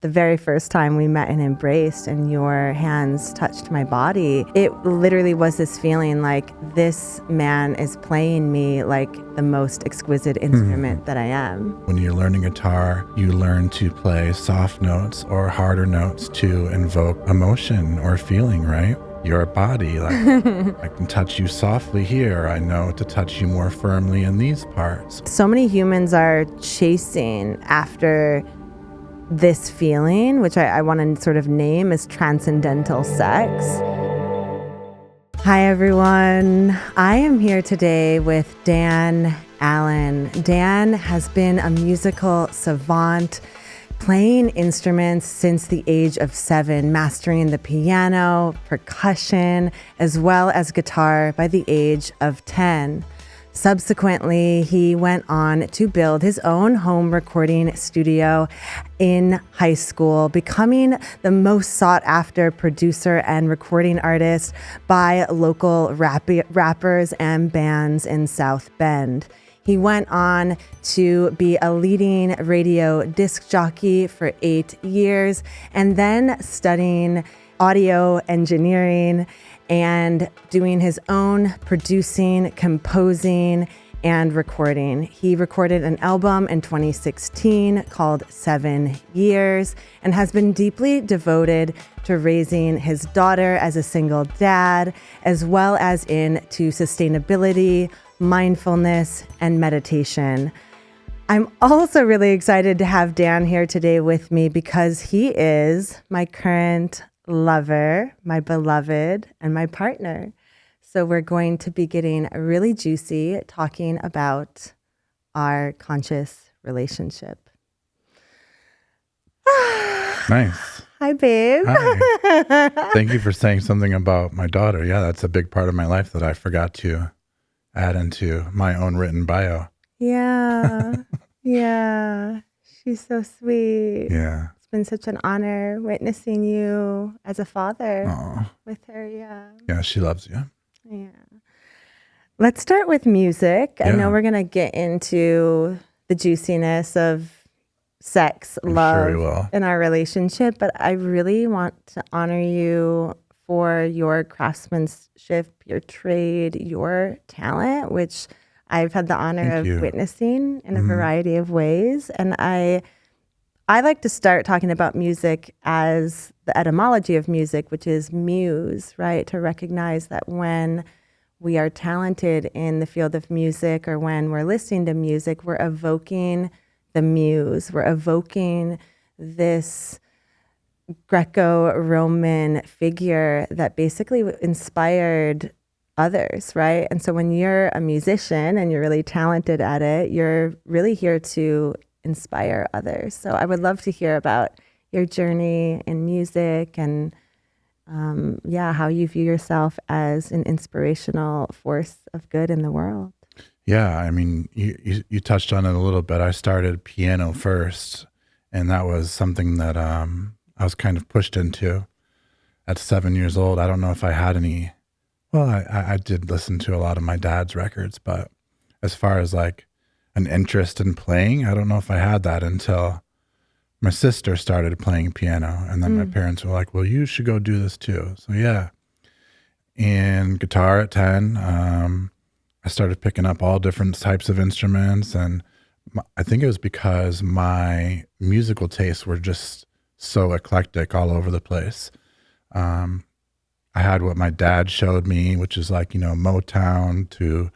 The very first time we met and embraced and your hands touched my body, it literally was this feeling like this man is playing me like the most exquisite instrument that I am. When you're learning guitar, you learn to play soft notes or harder notes to invoke emotion or feeling, right? Your body, like I can touch you softly here. I know to touch you more firmly in these parts. So many humans are chasing after this feeling, which I want to sort of name as transcendental sex. Hi, everyone. I am here today with Dan Allen. Dan has been a musical savant, playing instruments since the age of 7, mastering the piano, percussion, as well as guitar by the age of 10. Subsequently, he went on to build his own home recording studio in high school, becoming the most sought-after producer and recording artist by local rappers and bands in South Bend. He went on to be a leading radio disc jockey for 8 years and then studying audio engineering and doing his own producing, composing, and recording. He recorded an album in 2016 called 7 Years and has been deeply devoted to raising his daughter as a single dad, as well as into sustainability, mindfulness, and meditation. I'm also really excited to have Dan here today with me because he is my current lover, my beloved, and my partner. So we're going to be getting really juicy talking about our conscious relationship. Nice. Hi, babe. Hi. Thank you for saying something about my daughter. Yeah, that's a big part of my life that I forgot to add into my own written bio. Yeah. Yeah. She's so sweet. Yeah. It's been such an honor witnessing you as a father Aww. with her. Yeah. Yeah, she loves you. Yeah. Let's start with music. Yeah. I know we're going to get into the juiciness of sex, love in our relationship, but I really want to honor you for your craftsmanship, your trade, your talent, which I've had the honor of witnessing in a variety of ways. And I like to start talking about music as the etymology of music, which is muse, right? To recognize that when we are talented in the field of music or when we're listening to music, we're evoking the muse. We're evoking this Greco-Roman figure that basically inspired others, right? And so when you're a musician and you're really talented at it, you're really here to inspire others. So I would love to hear about your journey in music and how you view yourself as an inspirational force of good in the world. Yeah, I mean, you touched on it a little bit. I started piano first, and that was something that I was kind of pushed into at 7 years old. I don't know if I had any. Well, I did listen to a lot of my dad's records, but as far as like an interest in playing, I don't know if I had that until my sister started playing piano. And then my parents were like, well, you should go do this too. So yeah. And guitar at 10, I started picking up all different types of instruments. And I think it was because my musical tastes were just so eclectic all over the place. I had what my dad showed me, which is like, Motown to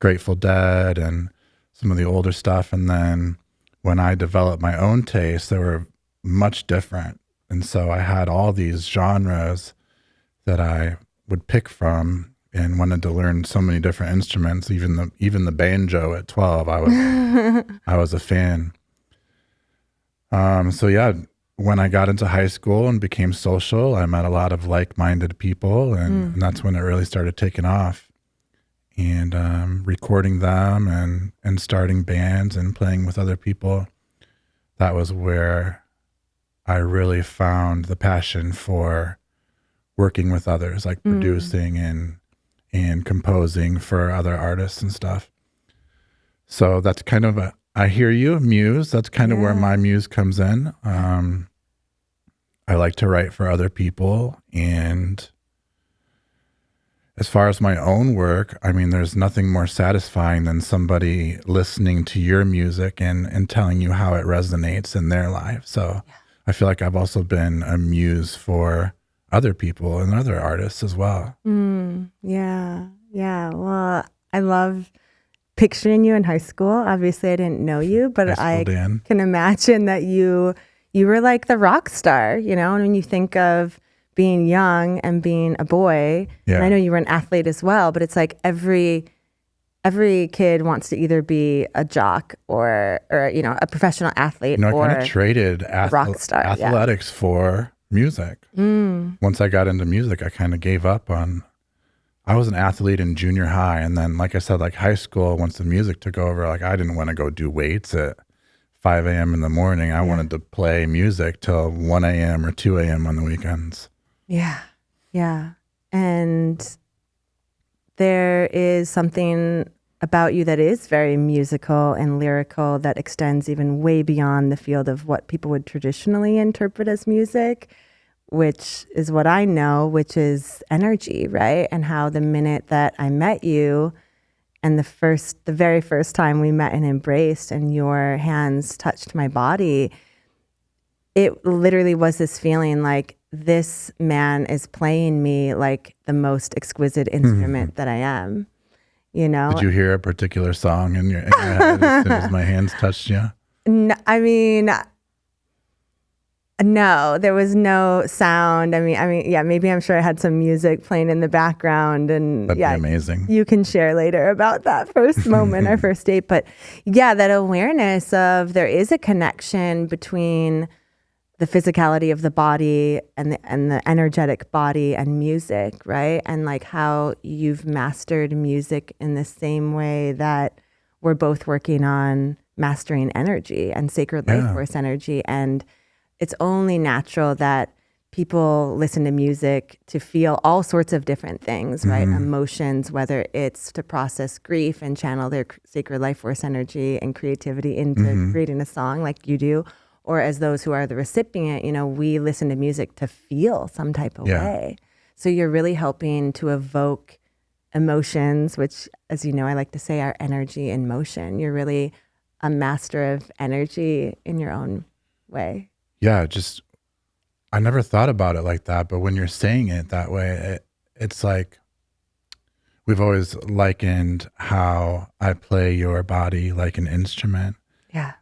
Grateful Dead and some of the older stuff. And then when I developed my own tastes, they were much different. And so I had all these genres that I would pick from and wanted to learn so many different instruments. Even the banjo at 12, I was a fan. So yeah, when I got into high school and became social, I met a lot of like-minded people, and that's when it really started taking off. And recording them and starting bands and playing with other people, that was where I really found the passion for working with others, like producing and composing for other artists and stuff. So that's kind of I hear you, muse. That's kind of where my muse comes in. I like to write for other people. And as far as my own work, I mean, there's nothing more satisfying than somebody listening to your music and telling you how it resonates in their life. So I feel like I've also been a muse for other people and other artists as well. Yeah. Well, I love picturing you in high school. Obviously, I didn't know you, but I can imagine that you were like the rock star, and when you think of being young and being a boy, and I know you were an athlete as well, but it's like every kid wants to either be a jock or a professional athlete or I kind of traded rock star, athletics for music. Once I got into music, I kind of gave up on. I was an athlete in junior high, and then, like I said, like high school, once the music took over, like I didn't want to go do weights at 5 a.m. in the morning. I wanted to play music till 1 a.m. or 2 a.m. on the weekends. Yeah. And there is something about you that is very musical and lyrical that extends even way beyond the field of what people would traditionally interpret as music, which is what I know, which is energy, right? And how the minute that I met you and the very first time we met and embraced and your hands touched my body, it literally was this feeling like this man is playing me like the most exquisite instrument that I am, Did you hear a particular song in your head as soon as my hands touched you? No, I mean, no, there was no sound. I mean, yeah, maybe I'm sure I had some music playing in the background, and That'd be amazing. You can share later about that first moment, our first date. But yeah, that awareness of there is a connection between the physicality of the body and the energetic body and music, right? And like how you've mastered music in the same way that we're both working on mastering energy and sacred life force energy. And it's only natural that people listen to music to feel all sorts of different things, right? Emotions, whether it's to process grief and channel their sacred life force energy and creativity into creating a song like you do, or as those who are the recipient, we listen to music to feel some type of way. So you're really helping to evoke emotions, which, as you know, I like to say are energy in motion. You're really a master of energy in your own way. Yeah, I never thought about it like that, but when you're saying it that way, it's like we've always likened how I play your body like an instrument. Yeah.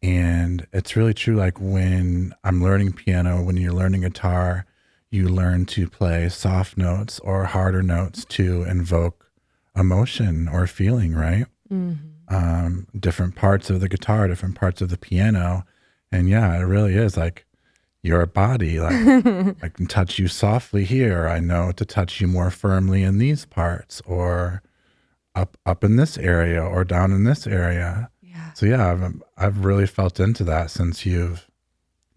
And it's really true. Like when I'm learning piano, when you're learning guitar, you learn to play soft notes or harder notes to invoke emotion or feeling, right? Different parts of the guitar, different parts of the piano. And yeah, it really is like your body. Like I can touch you softly here. I know to touch you more firmly in these parts, or up in this area, or down in this area. So yeah, I've really felt into that since you've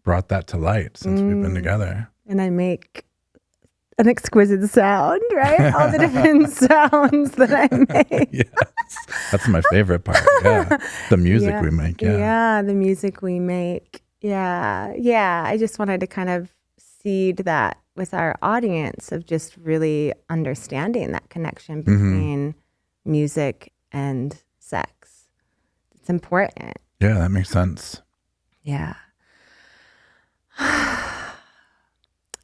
brought that to light, since we've been together. And I make an exquisite sound, right? All the different sounds that I make. Yes, that's my favorite part. Yeah, the music we make. Yeah, the music we make. Yeah. I just wanted to kind of seed that with our audience of just really understanding that connection between music and sex. It's important. Yeah, that makes sense. Yeah.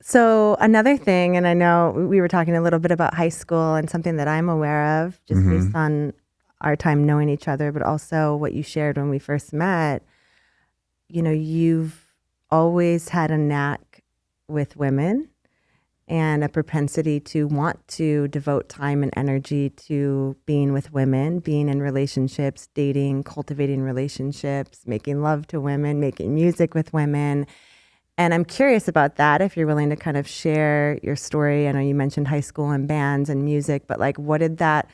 So another thing, and I know we were talking a little bit about high school and something that I'm aware of just based on our time knowing each other, but also what you shared when we first met. You've always had a knack with women and a propensity to want to devote time and energy to being with women, being in relationships, dating, cultivating relationships, making love to women, making music with women. And I'm curious about that, if you're willing to kind of share your story. I know you mentioned high school and bands and music, but like, what did that,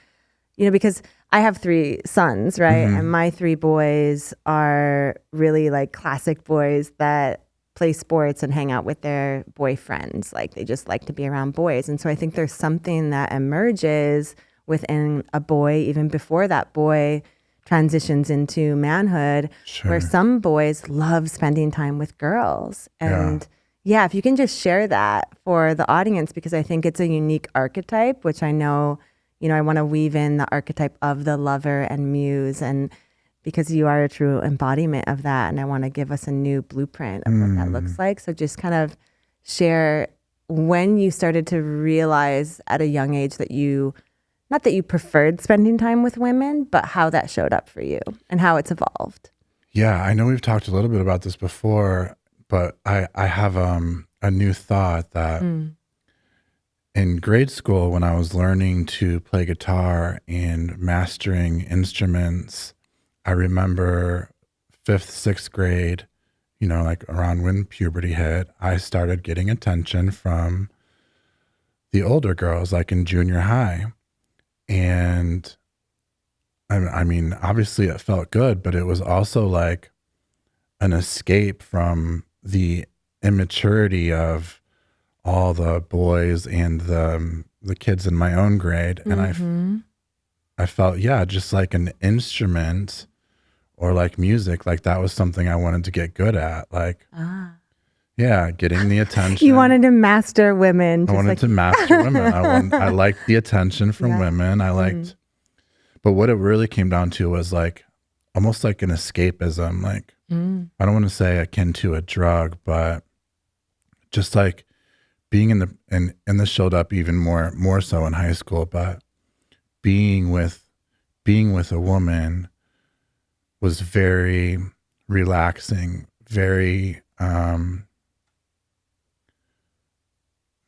because I have 3 sons, right? And my 3 boys are really like classic boys that play sports and hang out with their boyfriends. Like they just like to be around boys. And so I think there's something that emerges within a boy, even before that boy transitions into manhood, where some boys love spending time with girls. And, Yeah, if you can just share that for the audience, because I think it's a unique archetype, which I know, I want to weave in the archetype of the lover and muse, and because you are a true embodiment of that, and I want to give us a new blueprint of what that looks like. So just kind of share when you started to realize at a young age that not that you preferred spending time with women, but how that showed up for you and how it's evolved. Yeah, I know we've talked a little bit about this before, but I have a new thought that in grade school, when I was learning to play guitar and mastering instruments, I remember 5th, 6th grade, like around when puberty hit, I started getting attention from the older girls, like in junior high. And I mean, obviously it felt good, but it was also like an escape from the immaturity of all the boys and the kids in my own grade. And I felt, just like an instrument or like music, like that was something I wanted to get good at. Like, getting the attention. You wanted to master women. I wanted to master women. I liked the attention from women. I liked, but what it really came down to was like, almost like an escapism. Like, I don't want to say akin to a drug, but just like being and this showed up even more so in high school, but being with a woman was very relaxing, very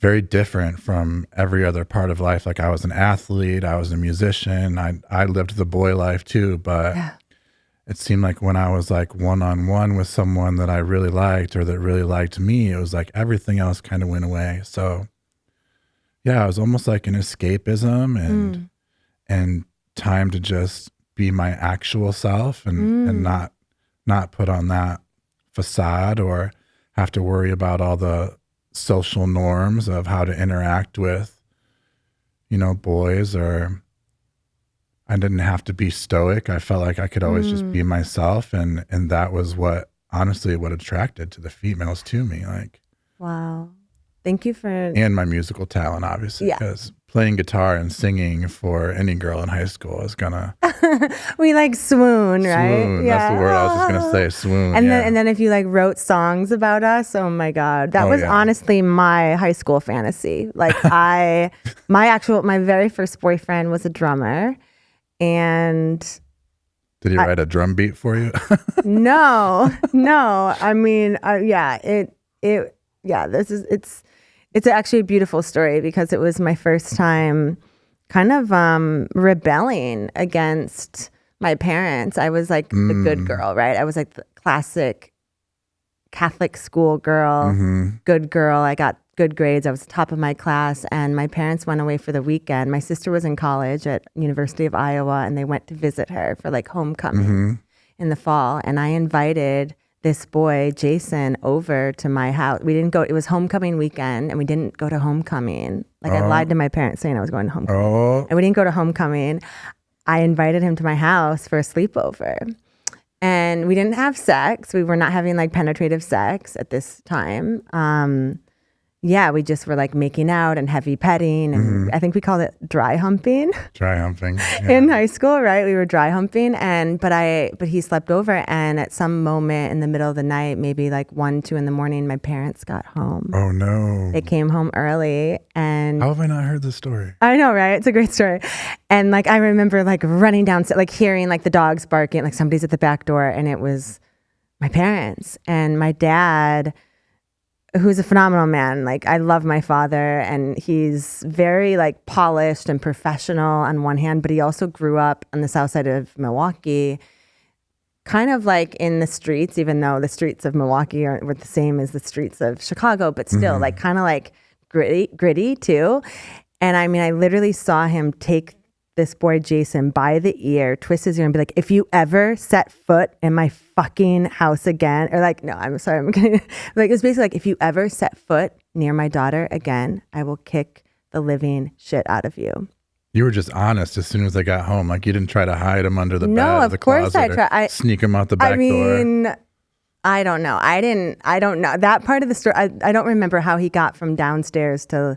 very different from every other part of life. Like I was an athlete, I was a musician, I lived the boy life too, but it seemed like when I was like one-on-one with someone that I really liked or that really liked me, it was like everything else kind of went away. So it was almost like an escapism and time to just be my actual self and not put on that facade or have to worry about all the social norms of how to interact with, boys, or I didn't have to be stoic. I felt like I could always just be myself. And that was what attracted to the females to me. Like, wow. Thank you for... And my musical talent, obviously, because playing guitar and singing for any girl in high school is gonna... We like swoon, right? Swoon, that's the word I was just gonna say, swoon. And then if you like wrote songs about us, oh my God. That was honestly my high school fantasy. Like my very first boyfriend was a drummer, and... Did he write a drum beat for you? No. I mean, it's actually a beautiful story because it was my first time kind of rebelling against my parents. I was like the good girl, right? I was like the classic Catholic school girl, good girl. I got good grades. I was top of my class, and my parents went away for the weekend. My sister was in college at University of Iowa, and they went to visit her for like homecoming in the fall. And I invited this boy, Jason, over to my house. We didn't go, it was homecoming weekend, and we didn't go to homecoming. Like I lied to my parents saying I was going to homecoming. And we didn't go to homecoming. I invited him to my house for a sleepover. And we didn't have sex. We were not having like penetrative sex at this time. We just were like making out and heavy petting. And I think we called it dry humping. Dry humping. In high school, right? We were dry humping. But he slept over. And at some moment in the middle of the night, maybe like 1, 2 in the morning, my parents got home. Oh no. They came home early. And how have I not heard this story? I know, right? It's a great story. And like, I remember like running down, like hearing like the dogs barking, like somebody's at the back door, and it was my parents. And my dad, who's a phenomenal man. Like, I love my father, and he's very like polished and professional on one hand, but he also grew up on the south side of Milwaukee, kind of like in the streets, even though the streets of Milwaukee were the same as the streets of Chicago, but still like kind of like gritty too. And I mean, I literally saw him take this boy Jason by the ear, twist his ear, and be like, if you ever set foot in my fucking house again, or like, no, I'm sorry, I'm gonna, like, it's basically like, if you ever set foot near my daughter again, I will kick the living shit out of you. You were just honest as soon as I got home. Like, you didn't try to hide him under the bed no, or of the course closet, I tried. Sneak him out the back door. I don't know. I don't know that part of the story. I don't remember how he got from downstairs to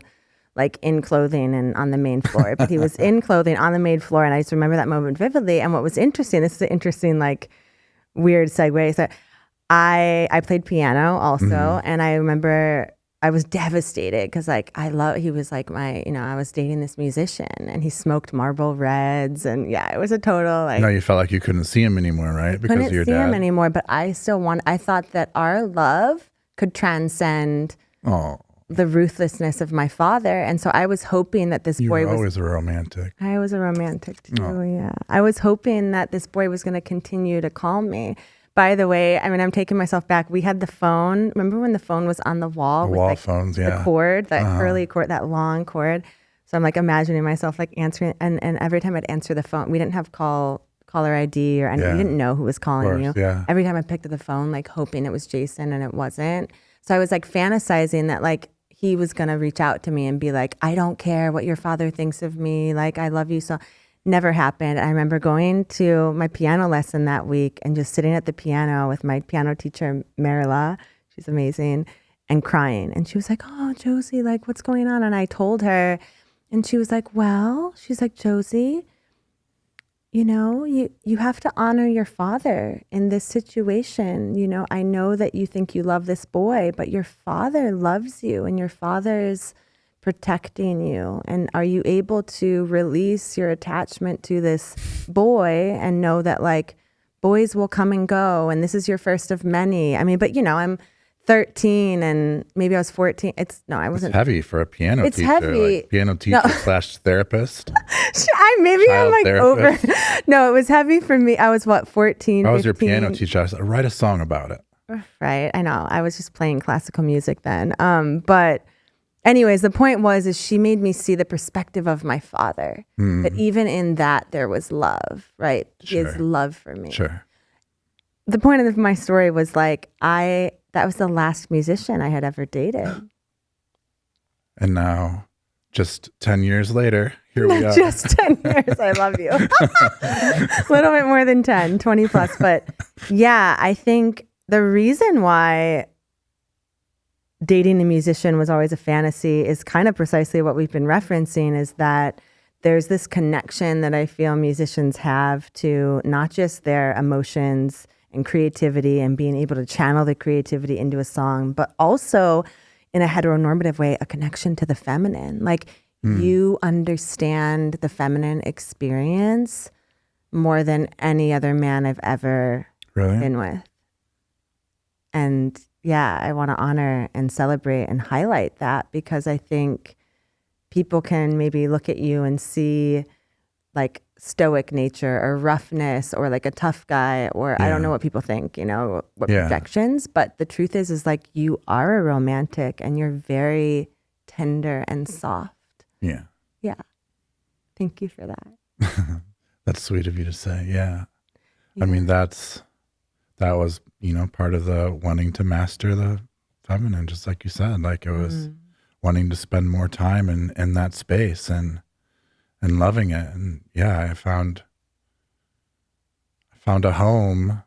like in clothing and on the main floor, but he was in clothing on the main floor. And I just remember that moment vividly. And what was interesting, this is an interesting, like weird segue. So I played piano also. And I remember I was devastated because like he was like I was dating this musician and he smoked Marlboro Reds. And yeah, it was a total like. No, you felt like you couldn't see him anymore, right? Because couldn't of your see dad. him anymore, but I thought that our love could transcend the ruthlessness of my father. And so I was hoping that this boy was always a romantic. I was a romantic too, yeah. I was hoping that this boy was going to continue to call me. By the way, I mean, I'm taking myself back. We had the phone. Remember when the phone was on the wall? The wall phones, yeah. The cord, that curly cord, that long cord. So I'm like imagining myself like answering. And every time I'd answer the phone, we didn't have caller ID or anything. We didn't know who was calling you. Yeah. Every time I picked up the phone, like hoping it was Jason and it wasn't. So I was like fantasizing that like he was going to reach out to me and be like, I don't care what your father thinks of me. Like, I love you so. Never happened. I remember going to my piano lesson that week and just sitting at the piano with my piano teacher, Marilla. She's amazing. And crying. And she was like, oh, Josie, like, what's going on? And I told her, and she was like, well, she's like, Josie, you know, you have to honor your father in this situation. You know, I know that you think you love this boy, but your father loves you and your father's protecting you. And are you able to release your attachment to this boy and know that like boys will come and go and this is your first of many? I mean, but you know, I'm 13 and maybe I was 14. I wasn't. It's heavy for a piano teacher. It's heavy. Like piano teacher / therapist. I'm like over. No, it was heavy for me. I was 14, I was 15. your piano teacher. I said, write a song about it. Right. I know. I was just playing classical music then. But anyways, the point is she made me see the perspective of my father. That even in that there was love, right? Sure. His love for me. Sure. The point of my story was like that was the last musician I had ever dated. And now, just 10 years later, here we are. Just 10 years. I love you. A little bit more than 10, 20 plus. But yeah, I think the reason why dating a musician was always a fantasy is kind of precisely what we've been referencing, is that there's this connection that I feel musicians have to not just their emotions and creativity and being able to channel the creativity into a song, but also in a heteronormative way, a connection to the feminine. Like you understand the feminine experience more than any other man I've ever been with. And yeah, I want to honor and celebrate and highlight that, because I think people can maybe look at you and see like stoic nature or roughness or like a tough guy, or I don't know what people think, you know, what projections. But the truth is like you are a romantic and you're very tender and soft. Yeah. Yeah. Thank you for that. That's sweet of you to say. Yeah. I mean, that was, you know, part of the wanting to master the feminine, just like you said. Like it was wanting to spend more time in that space and loving it. And yeah, I found a home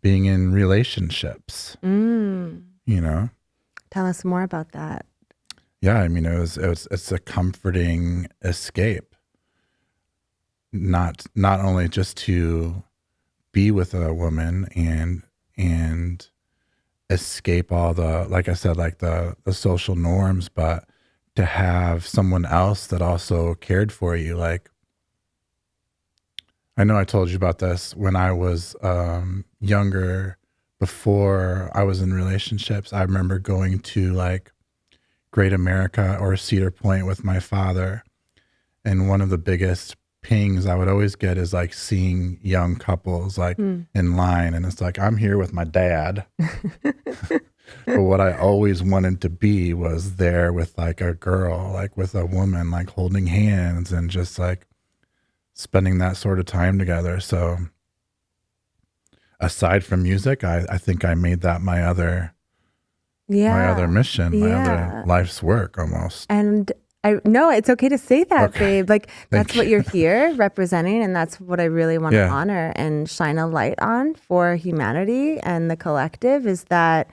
being in relationships. You know? Tell us more about that. Yeah, I mean, it's a comforting escape. Not only just to be with a woman and escape all the, like I said, like the social norms, but to have someone else that also cared for you. Like, I know I told you about this when I was younger, before I was in relationships. I remember going to like Great America or Cedar Point with my father. And one of the biggest pings I would always get is like seeing young couples like in line. And it's like, I'm here with my dad. But what I always wanted to be was there with like a girl, like with a woman, like holding hands and just like spending that sort of time together. So aside from music, I think I made that my other mission, my other life's work almost. And No, it's okay to say that, Okay. babe. Like that's Thank what you. you're here representing, and that's what I really want to Yeah. honor and shine a light on for humanity and the collective is that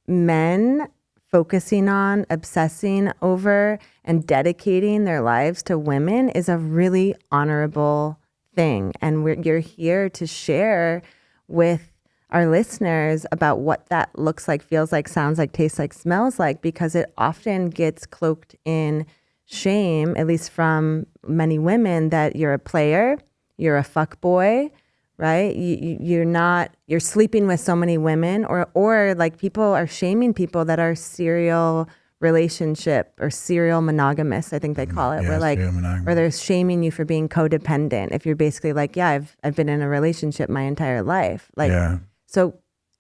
men focusing on, obsessing over, and dedicating their lives to women is a really honorable thing. And you're here to share with our listeners about what that looks like, feels like, sounds like, tastes like, smells like, because it often gets cloaked in shame, at least from many women, that you're a player, you're a fuck boy, right? You're sleeping with so many women, or like people are shaming people that are serial relationship or serial monogamous, I think they call it. Yeah, Where like, serial monogamous. or they're shaming you for being codependent. If you're basically like, yeah, I've been in a relationship my entire life. Like, Yeah. so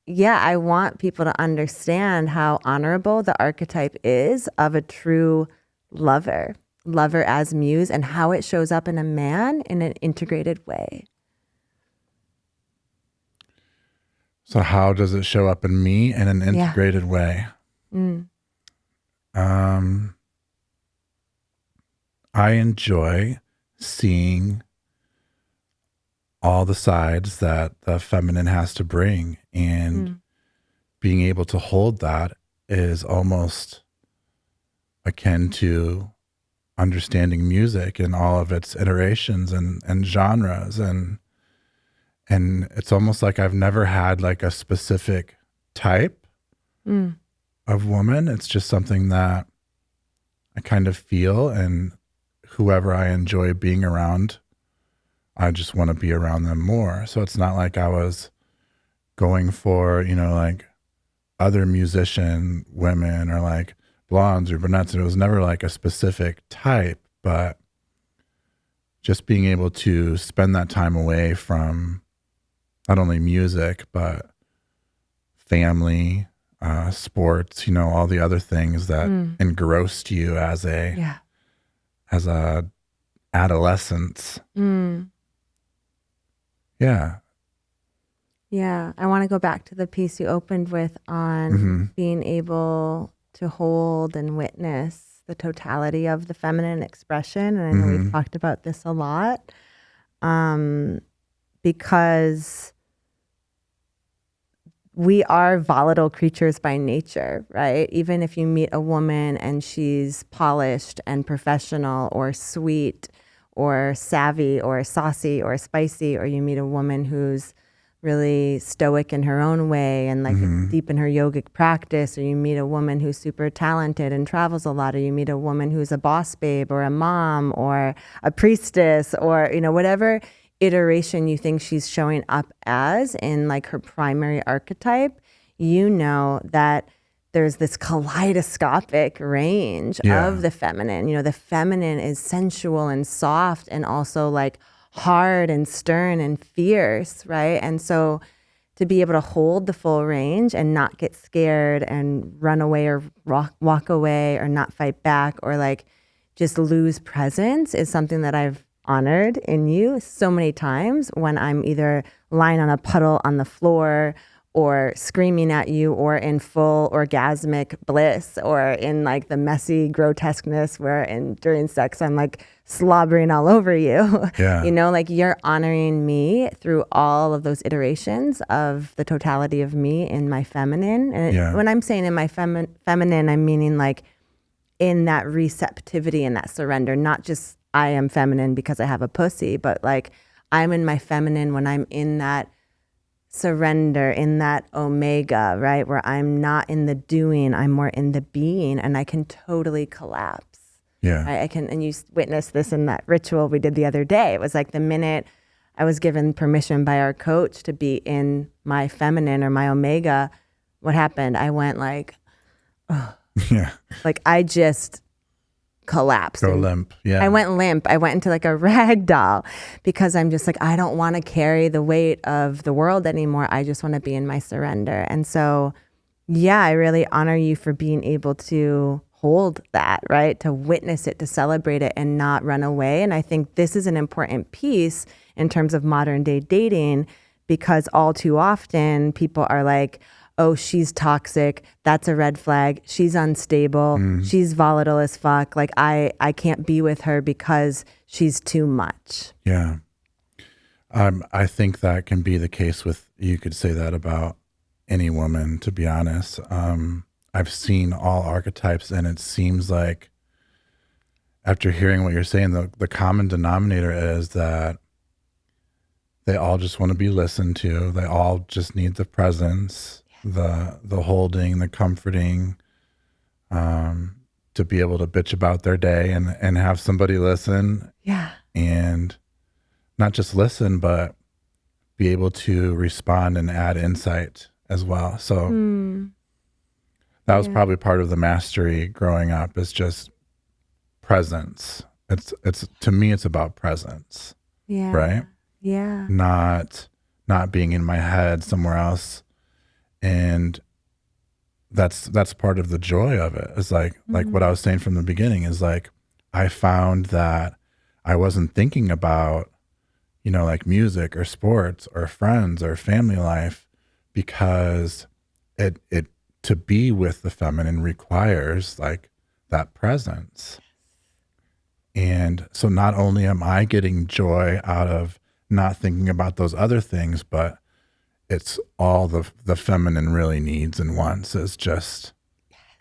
yeah, I want people to understand how honorable the archetype is of a true lover as muse, and how it shows up in a man in an integrated way. So how does it show up in me in an integrated way? Mm. I enjoy seeing all the sides that the feminine has to bring, and being able to hold that is almost akin to understanding music and all of its iterations and genres, and it's almost like I've never had like a specific type of woman. It's just something that I kind of feel, and whoever I enjoy being around, I just want to be around them more. So it's not like I was going for, like other musician women or like blondes or brunettes. It was never like a specific type, but just being able to spend that time away from not only music, but family, sports, all the other things that engrossed you as a adolescence. Yeah. Yeah. I want to go back to the piece you opened with on being able to hold and witness the totality of the feminine expression. And I know we've talked about this a lot, because we are volatile creatures by nature, right? Even if you meet a woman and she's polished and professional or sweet or savvy or saucy or spicy, or you meet a woman who's really stoic in her own way and like deep in her yogic practice, or you meet a woman who's super talented and travels a lot, or you meet a woman who's a boss babe or a mom or a priestess, or whatever iteration you think she's showing up as in like her primary archetype, that there's this kaleidoscopic range of the feminine. The feminine is sensual and soft, and also like hard and stern and fierce, right? And so to be able to hold the full range and not get scared and run away or walk away or not fight back or like just lose presence is something that I've honored in you so many times when I'm either lying on a puddle on the floor or screaming at you, or in full orgasmic bliss, or in like the messy grotesqueness where during sex I'm like slobbering all over you. Yeah. Like you're honoring me through all of those iterations of the totality of me in my feminine. And when I'm saying in my feminine, I'm meaning like in that receptivity and that surrender, not just I am feminine because I have a pussy, but like I'm in my feminine when I'm in that surrender, in that omega, right? Where I'm not in the doing, I'm more in the being, and I can totally collapse. Yeah. I can, and you witnessed this in that ritual we did the other day. It was like the minute I was given permission by our coach to be in my feminine or my omega, what happened? I went like, oh. Yeah. Like I just collapsed. Go limp. Yeah. I went limp. I went into like a rag doll because I'm just like, I don't want to carry the weight of the world anymore. I just want to be in my surrender. And so, yeah, I really honor you for being able to hold that, right? To witness it, to celebrate it and not run away. And I think this is an important piece in terms of modern day dating, because all too often people are like, oh, she's toxic. That's a red flag. She's unstable. She's volatile as fuck. Like I can't be with her because she's too much. Yeah. I think that can be the case with, you could say that about any woman, to be honest. I've seen all archetypes, and it seems like after hearing what you're saying, the common denominator is that they all just want to be listened to. They all just need the presence, the holding, the comforting, to be able to bitch about their day and have somebody listen. Yeah. And not just listen, but be able to respond and add insight as well. So that was probably part of the mastery growing up, is just presence. It's to me, it's about presence. Yeah. Right? Yeah. Not being in my head somewhere else. And that's part of the joy of it. It's like what I was saying from the beginning is like, I found that I wasn't thinking about, like music or sports or friends or family life, because it to be with the feminine requires like that presence. And so not only am I getting joy out of not thinking about those other things, but it's all the feminine really needs and wants is just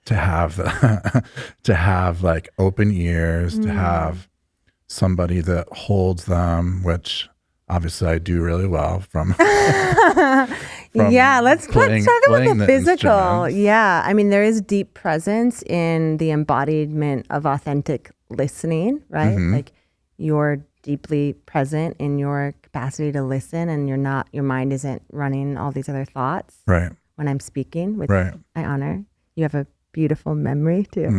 to have to have like open ears, to have somebody that holds them, which obviously I do really well from yeah, let's talk about the physical. Instruments. Yeah. I mean, there is deep presence in the embodiment of authentic listening, right? Like you're deeply present in your capacity to listen, and your mind isn't running all these other thoughts. Right. When I'm speaking, which Right. I honor. You have a beautiful memory too.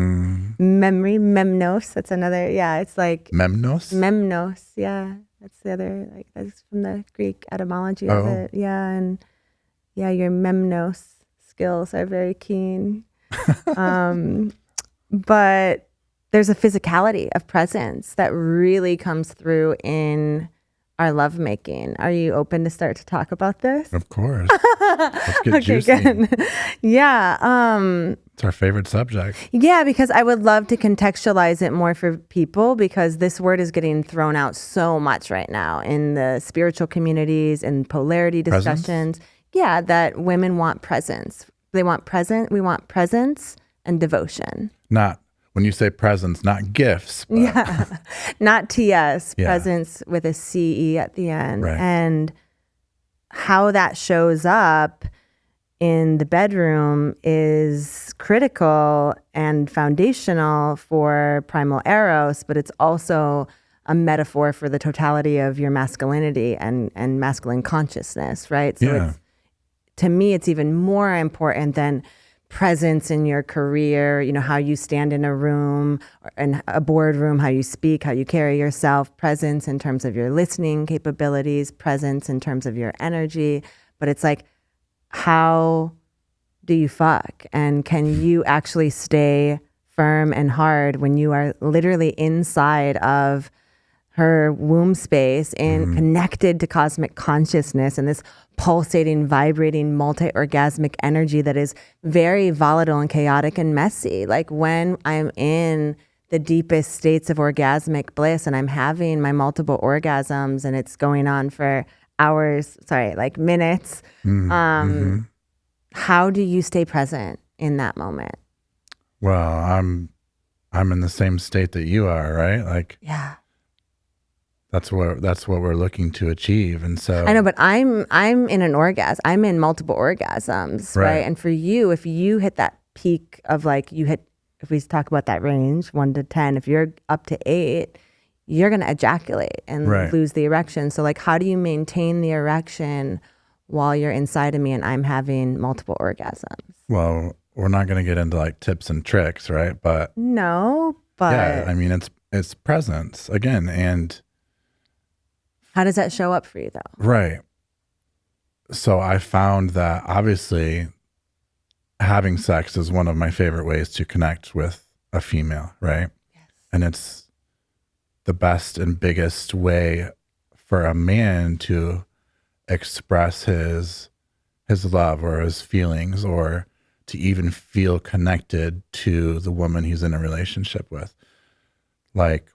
Memory, memnos. That's another, it's like Memnos? Yeah. That's the other, like that's from the Greek etymology of it. Yeah. And your memnos skills are very keen. But there's a physicality of presence that really comes through in our lovemaking. Are you open to start to talk about this? Of course. Let's get juicy. Good. Yeah. It's our favorite subject. Yeah, because I would love to contextualize it more for people, because this word is getting thrown out so much right now in the spiritual communities and polarity discussions. Presence? Yeah, that women want presence. We want presence and devotion. Not, when you say presence, not gifts. But Yeah, not TS, Yeah. presence with a CE at the end. Right. And how that shows up in the bedroom is critical and foundational for primal eros, but it's also a metaphor for the totality of your masculinity and masculine consciousness, right? So Yeah. to me, it's even more important than presence in your career, how you stand in a room, in a boardroom, how you speak, how you carry yourself, presence in terms of your listening capabilities, presence in terms of your energy. But it's like, how do you fuck? And can you actually stay firm and hard when you are literally inside of her womb space and connected to cosmic consciousness and this pulsating, vibrating, multi-orgasmic energy that is very volatile and chaotic and messy? Like when I'm in the deepest states of orgasmic bliss and I'm having my multiple orgasms and it's going on for hours, like minutes. How do you stay present in that moment? Well, I'm in the same state that you are, right? Like, Yeah. that's what we're looking to achieve. And so I know, but I'm in an orgasm. I'm in multiple orgasms, right? And for you, if you hit that peak of like if we talk about that range, 1 to 10, if you're up to 8, you're going to ejaculate and lose the erection. So like, how do you maintain the erection while you're inside of me and I'm having multiple orgasms? Well, we're not going to get into like tips and tricks, right? But No, but yeah, I mean, it's presence again. And how does that show up for you though? right. So I found that obviously having sex is one of my favorite ways to connect with a female, right? Yes. And it's the best and biggest way for a man to express his his love or his feelings, or to even feel connected to the woman he's in a relationship with. Like,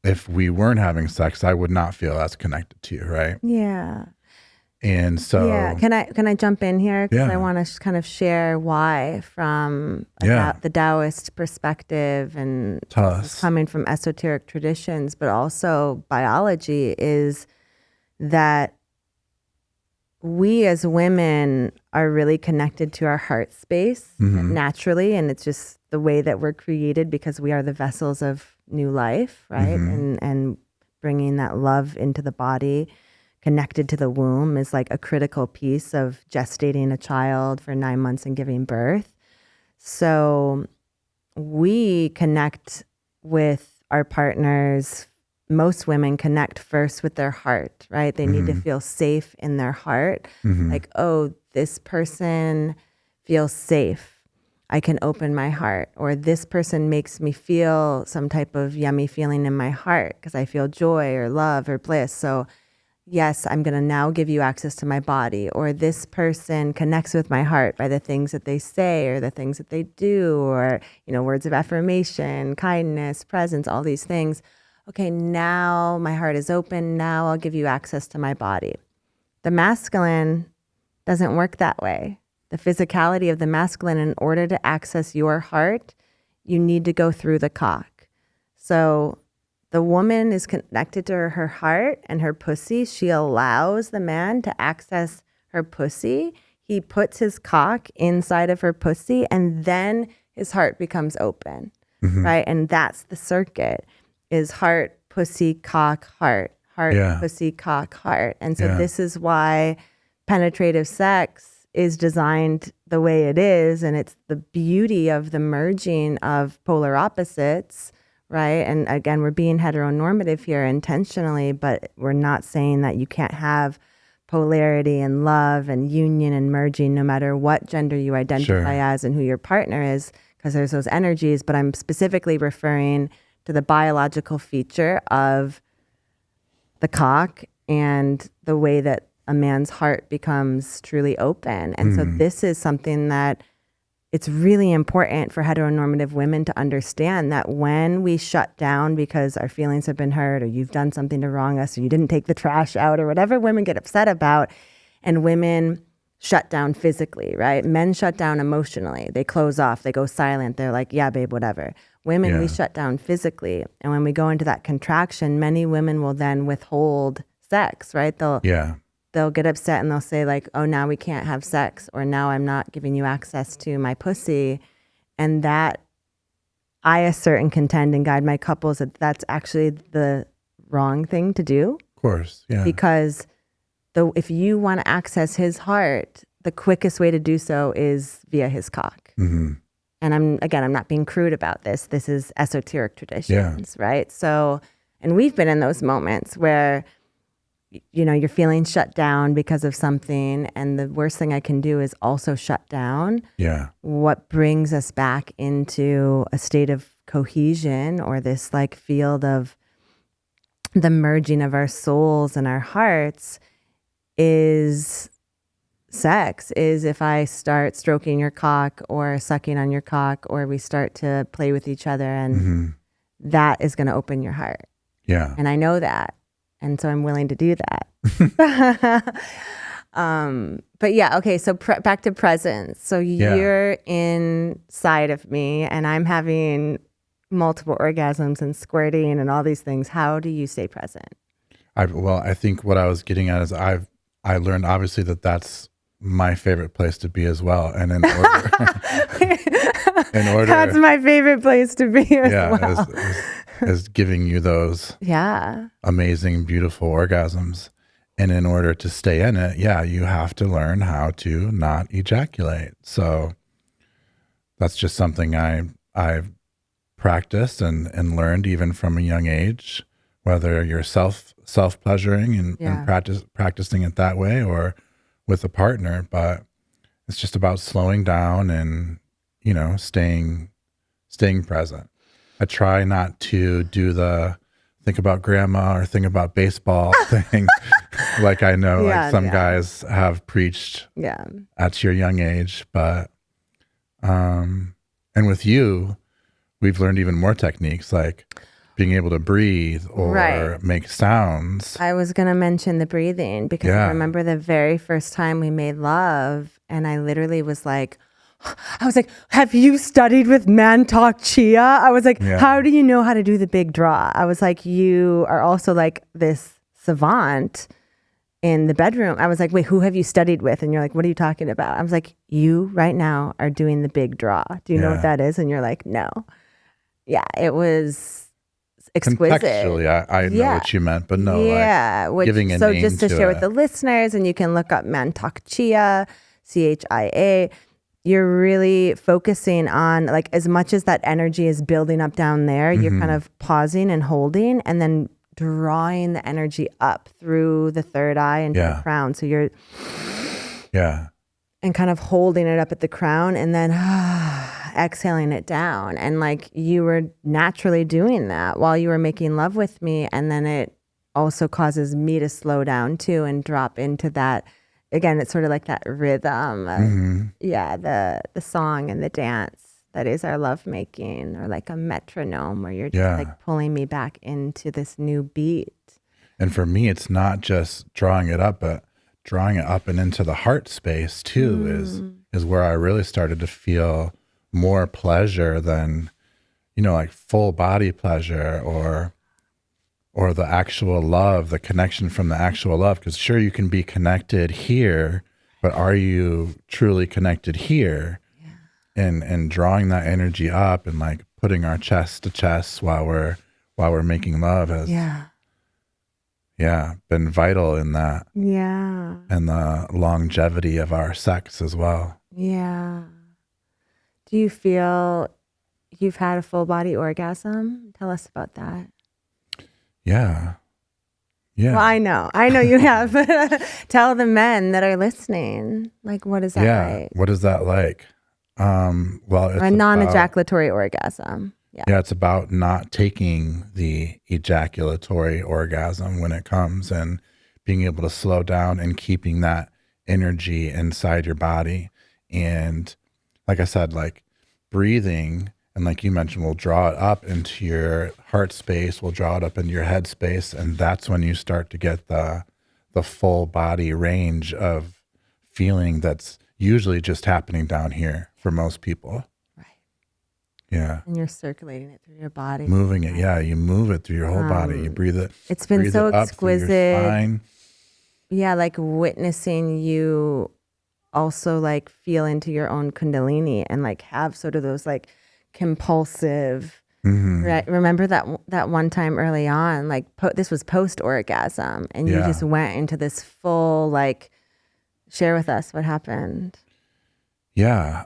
if we weren't having sex, I would not feel as connected to you, right? Yeah. And so, Yeah. Can I jump in here? Because Yeah. I want to kind of share why from the Taoist perspective, and Tell this is us. coming from esoteric traditions, but also biology, is that we as women are really connected to our heart space naturally. And it's just the way that we're created, because we are the vessels of new life, right? And bringing that love into the body, connected to the womb, is like a critical piece of gestating a child for 9 months and giving birth. So we connect with our partners. Most women connect first with their heart, right? They need to feel safe in their heart. Like, oh, this person feels safe. I can open my heart. Or this person makes me feel some type of yummy feeling in my heart because I feel joy or love or bliss. So yes, I'm going to now give you access to my body. Or this person connects with my heart by the things that they say or the things that they do, or, words of affirmation, kindness, presence, all these things. Okay, now my heart is open. Now I'll give you access to my body. The masculine doesn't work that way. The physicality of the masculine, in order to access your heart, you need to go through the cock. So the woman is connected to her heart and her pussy. She allows the man to access her pussy. He puts his cock inside of her pussy, and then his heart becomes open, right? And that's the circuit, is heart, pussy, cock, heart, pussy, cock, heart. And so this is why penetrative sex is designed the way it is. And it's the beauty of the merging of polar opposites, right? And again, we're being heteronormative here intentionally, but we're not saying that you can't have polarity and love and union and merging no matter what gender you identify as and who your partner is, because there's those energies. But I'm specifically referring to the biological feature of the cock and the way that a man's heart becomes truly open. And so this is something that it's really important for heteronormative women to understand, that when we shut down because our feelings have been hurt, or you've done something to wrong us, or you didn't take the trash out, or whatever women get upset about, and women shut down physically, right? Men shut down emotionally. They close off. They go silent. They're like, yeah, babe, whatever. Women, we shut down physically. And when we go into that contraction, many women will then withhold sex, right? They'll get upset and they'll say like, oh, now we can't have sex, or now I'm not giving you access to my pussy. And that, I assert and contend and guide my couples that that's actually the wrong thing to do. Of course, yeah. Because if you want to access his heart, the quickest way to do so is via his cock. And I'm not being crude about this. This is esoteric traditions, right? So, and we've been in those moments where, you're feeling shut down because of something, and the worst thing I can do is also shut down. Yeah. What brings us back into a state of cohesion, or this like field of the merging of our souls and our hearts, is sex. Is if I start stroking your cock or sucking on your cock, or we start to play with each other, and that is going to open your heart. Yeah. And I know that. And so I'm willing to do that. But yeah, okay. So back to presence. So you're inside of me, and I'm having multiple orgasms and squirting and all these things. How do you stay present? I think what I was getting at is I learned obviously that's my favorite place to be as well. And in order, that's my favorite place to be as well. Is giving you those amazing, beautiful orgasms. And in order to stay in it, you have to learn how to not ejaculate. So that's just something I've practiced and learned even from a young age, whether you're self-pleasuring and practicing it that way, or with a partner. But it's just about slowing down and, staying present. I try not to do the think about grandma or think about baseball thing. Like I know like some guys have preached at your young age, but and with you, we've learned even more techniques like being able to breathe or make sounds. I was going to mention the breathing because I remember the very first time we made love and I literally was like, have you studied with Mantak Chia? I was like, how do you know how to do the big draw? I was like, you are also like this savant in the bedroom. I was like, wait, who have you studied with? And you're like, what are you talking about? I was like, you right now are doing the big draw. Do you know what that is? And you're like, no. Yeah, it was exquisite. Contextually, I know what you meant, but no, like giving a name to it. So just to share with the listeners, and you can look up Mantak Chia, Chia. You're really focusing on, like, as much as that energy is building up down there, you're kind of pausing and holding and then drawing the energy up through the third eye into the crown. So you're and kind of holding it up at the crown and then exhaling it down. And like you were naturally doing that while you were making love with me. And then it also causes me to slow down too and drop into that. Again, it's sort of like that rhythm of, the song and the dance that is our lovemaking, or like a metronome where you're just like pulling me back into this new beat. And for me, it's not just drawing it up, but drawing it up and into the heart space too is where I really started to feel more pleasure than, like full body pleasure or the actual love, the connection from the actual love. Because sure, you can be connected here, but are you truly connected here? And drawing that energy up and like putting our chest to chest while we're making love has been vital in that. Yeah. And the longevity of our sex as well. Yeah. Do you feel you've had a full body orgasm? Tell us about that. Yeah. Yeah. Well, I know you have. Tell the men that are listening, like, what is that like? What is that like? Well, it's a non-ejaculatory orgasm. Yeah, it's about not taking the ejaculatory orgasm when it comes and being able to slow down and keeping that energy inside your body. And like I said, like breathing, and like you mentioned, we'll draw it up into your heart space, we'll draw it up into your head space, and that's when you start to get the full body range of feeling that's usually just happening down here for most people. Right. Yeah. And you're circulating it through your body. Moving it. Yeah. You move it through your whole body. You breathe it. It's been so exquisite. Yeah. Like witnessing you also like feel into your own Kundalini and like have sort of those like compulsive, right? Remember that one time early on, like this was post orgasm and you just went into this full, like, share with us what happened. Yeah.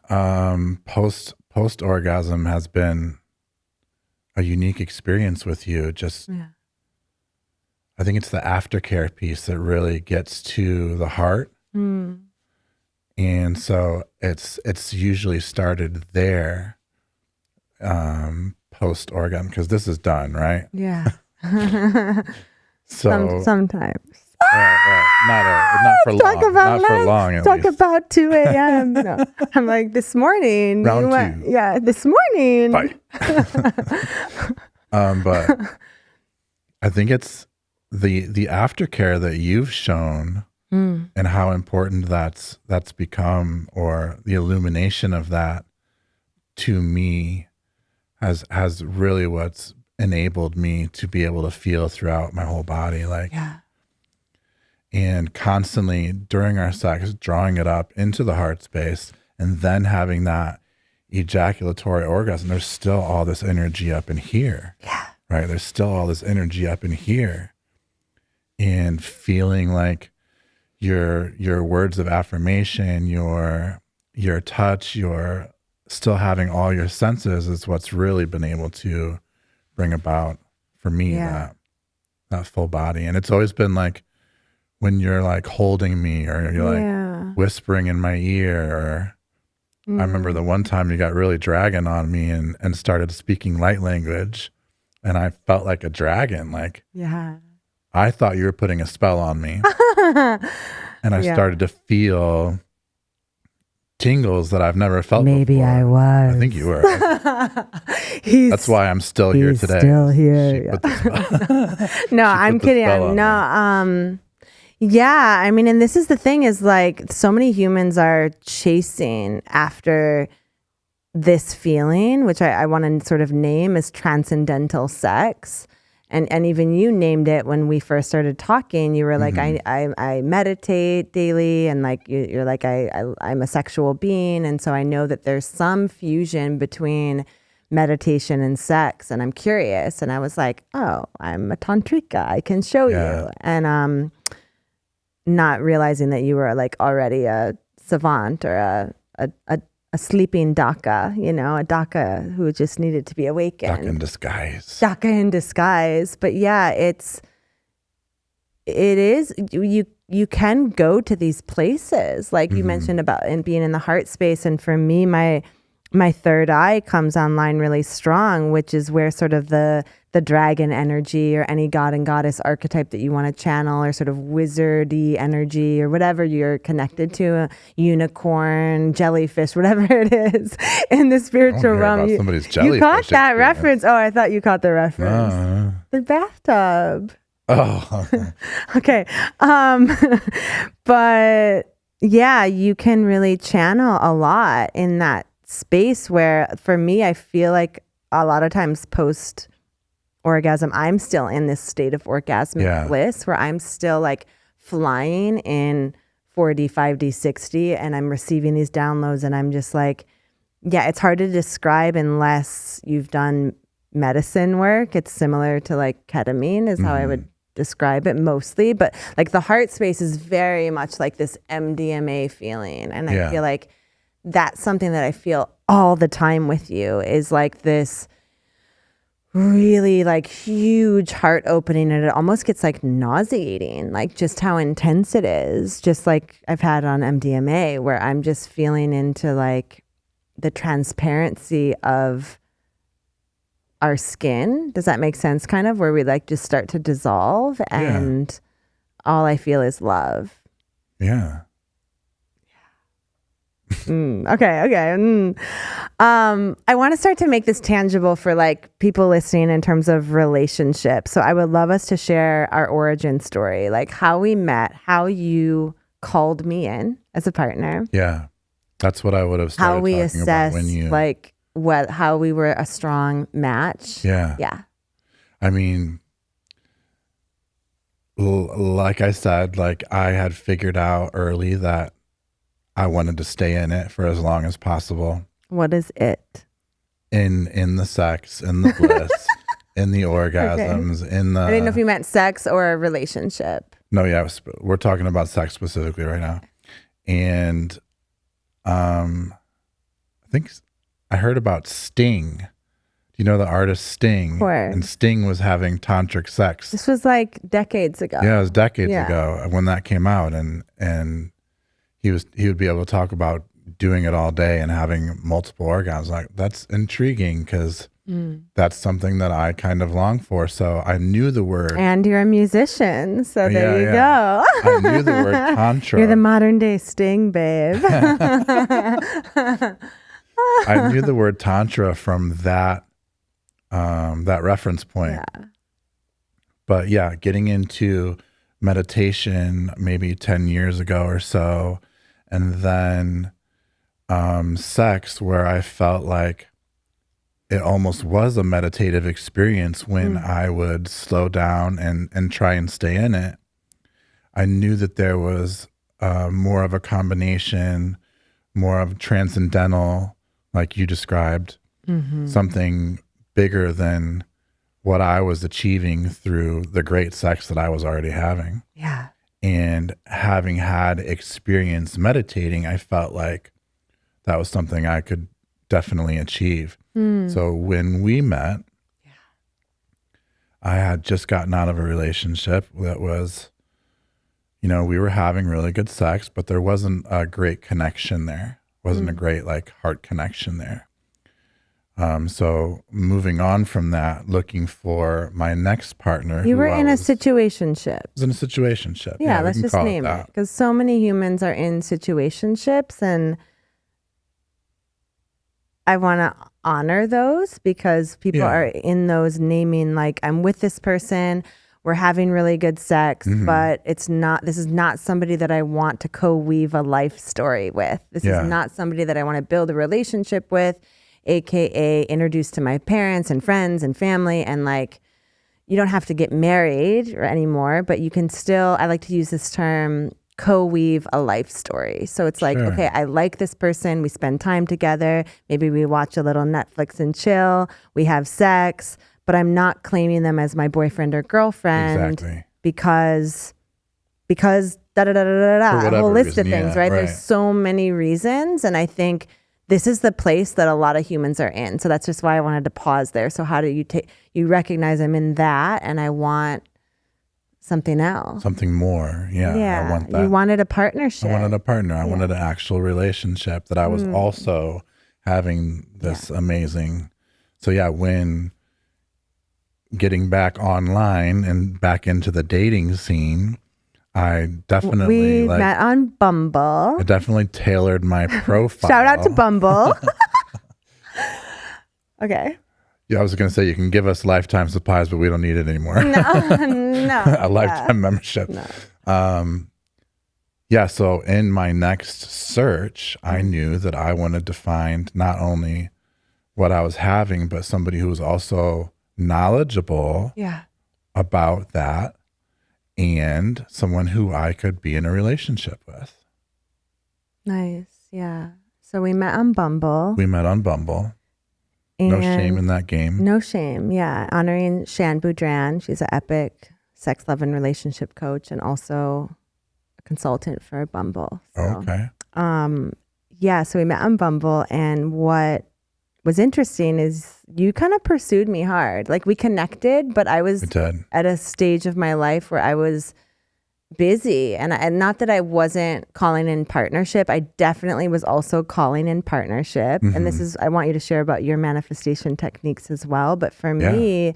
Post orgasm has been a unique experience with you. I think it's the aftercare piece that really gets to the heart. And so it's usually started there, post orgasm, because this is done, right? Yeah. So sometimes. Not for long. Not for long. At Talk least. about 2 a.m. No. I'm like, this morning. Round 2. Yeah, this morning. Bye. But I think it's the aftercare that you've shown and how important that's become, or the illumination of that to me has really what's enabled me to be able to feel throughout my whole body, like, and constantly during our sex, drawing it up into the heart space and then having that ejaculatory orgasm. There's still all this energy up in here, right? There's still all this energy up in here, and feeling like your words of affirmation, your touch, your still having all your senses is what's really been able to bring about for me that full body. And it's always been like when you're like holding me, or you're like whispering in my ear, or I remember the one time you got really dragging on me and started speaking light language, and I felt like a dragon. Like, Yeah. I thought you were putting a spell on me. And I started to feel tingles that I've never felt Maybe before. I was. I think you were. That's why I'm still here today. Still here. She put the spell. No, I'm kidding. Yeah, I mean, and this is the thing is like so many humans are chasing after this feeling, which I want to sort of name as transcendental sex. And even you named it when we first started talking. You were like, I meditate daily, and like you're like I'm a sexual being, and so I know that there's some fusion between meditation and sex, and I'm curious. And I was like, oh, I'm a Tantrika. I can show you. And not realizing that you were like already a savant or a sleeping Daka, a Daka who just needed to be awakened. Daka in disguise. Daka in disguise. But yeah, it is, you can go to these places like you mentioned about and being in the heart space. And for me, my third eye comes online really strong, which is where sort of the dragon energy or any god and goddess archetype that you want to channel, or sort of wizardy energy or whatever you're connected to, a unicorn, jellyfish, whatever it is in the spiritual realm. Somebody's jellyfish you caught that experience. Reference. Oh, I thought you caught the reference. The bathtub. Oh. Okay. But yeah, you can really channel a lot in that space where, for me, I feel like a lot of times post orgasm, I'm still in this state of orgasmic bliss where I'm still like flying in 4D, 5D, 6D, and I'm receiving these downloads, and I'm just like, yeah, it's hard to describe unless you've done medicine work. It's similar to like ketamine is how I would describe it mostly, but like the heart space is very much like this MDMA feeling, and I feel like that's something that I feel all the time with you, is like this really like huge heart opening, and it almost gets like nauseating, like just how intense it is, just like I've had on MDMA, where I'm just feeling into like the transparency of our skin. Does that make sense? Kind of where we like just start to dissolve, and all I feel is love. Yeah. Okay. I want to start to make this tangible for like people listening in terms of relationships. So I would love us to share our origin story, like how we met, how you called me in as a partner. Yeah. That's what I would have started how we talking assess about when you... like how we were a strong match. Yeah. Yeah. I mean, like I said, like I had figured out early that I wanted to stay in it for as long as possible. What is it? In the sex, in the bliss, in the orgasms, in the... I didn't know if you meant sex or a relationship. No, yeah, we're talking about sex specifically right now. And I think I heard about Sting. Do you know the artist Sting? Of course. And Sting was having tantric sex. This was like decades ago. Yeah, it was decades ago when that came out, and he would be able to talk about doing it all day and having multiple orgasms. Like, that's intriguing because that's something that I kind of long for. So I knew the word. And you're a musician, so there you go. I knew the word tantra. You're the modern day Sting, babe. I knew the word tantra from that reference point. Yeah. But yeah, getting into meditation maybe 10 years ago or so, and then sex, where I felt like it almost was a meditative experience when I would slow down and try and stay in it. I knew that there was more of a combination, more of transcendental, like you described, something bigger than what I was achieving through the great sex that I was already having. Yeah. And having had experience meditating, I felt like that was something I could definitely achieve. So when we met, I had just gotten out of a relationship that was, we were having really good sex, but there wasn't a great connection there. Wasn't a great like heart connection there. So moving on from that, looking for my next partner. You were in a situationship. Was in a situationship. Yeah, we let's can just call name that. it. Because so many humans are in situationships, and I want to honor those because people are in those naming like, I'm with this person, we're having really good sex, but this is not somebody that I want to co-weave a life story with. This is not somebody that I want to build a relationship with, AKA introduce to my parents and friends and family. And like, you don't have to get married or anymore, but you can still, I like to use this term, co-weave a life story. So it's like, okay, I like this person. We spend time together. Maybe we watch a little Netflix and chill. We have sex, but I'm not claiming them as my boyfriend or girlfriend because da da da da da da. A whole list of things, right? There's so many reasons, and I think this is the place that a lot of humans are in. So that's just why I wanted to pause there. So how do you recognize I'm in that, and I want something else, something more. I want that. You wanted a partnership. I wanted a partner. I wanted an actual relationship that I was also having this amazing. So when getting back online and back into the dating scene, I definitely met on Bumble. I definitely tailored my profile. Shout out to Bumble. Okay. Yeah, I was going to say you can give us lifetime supplies, but we don't need it anymore. No. A lifetime membership. No. So in my next search, I knew that I wanted to find not only what I was having, but somebody who was also knowledgeable about that, and someone who I could be in a relationship with. Nice. Yeah. So we met on Bumble. No shame in that game. No shame. Yeah. Honoring Shan Boudran. She's an epic sex, love, and relationship coach, and also a consultant for Bumble. So, okay. So we met on Bumble, and what was interesting is you kind of pursued me hard. Like, we connected, but I was at a stage of my life where I was busy, and not that I wasn't calling in partnership. I definitely was also calling in partnership. And this is, I want you to share about your manifestation techniques as well. But for me,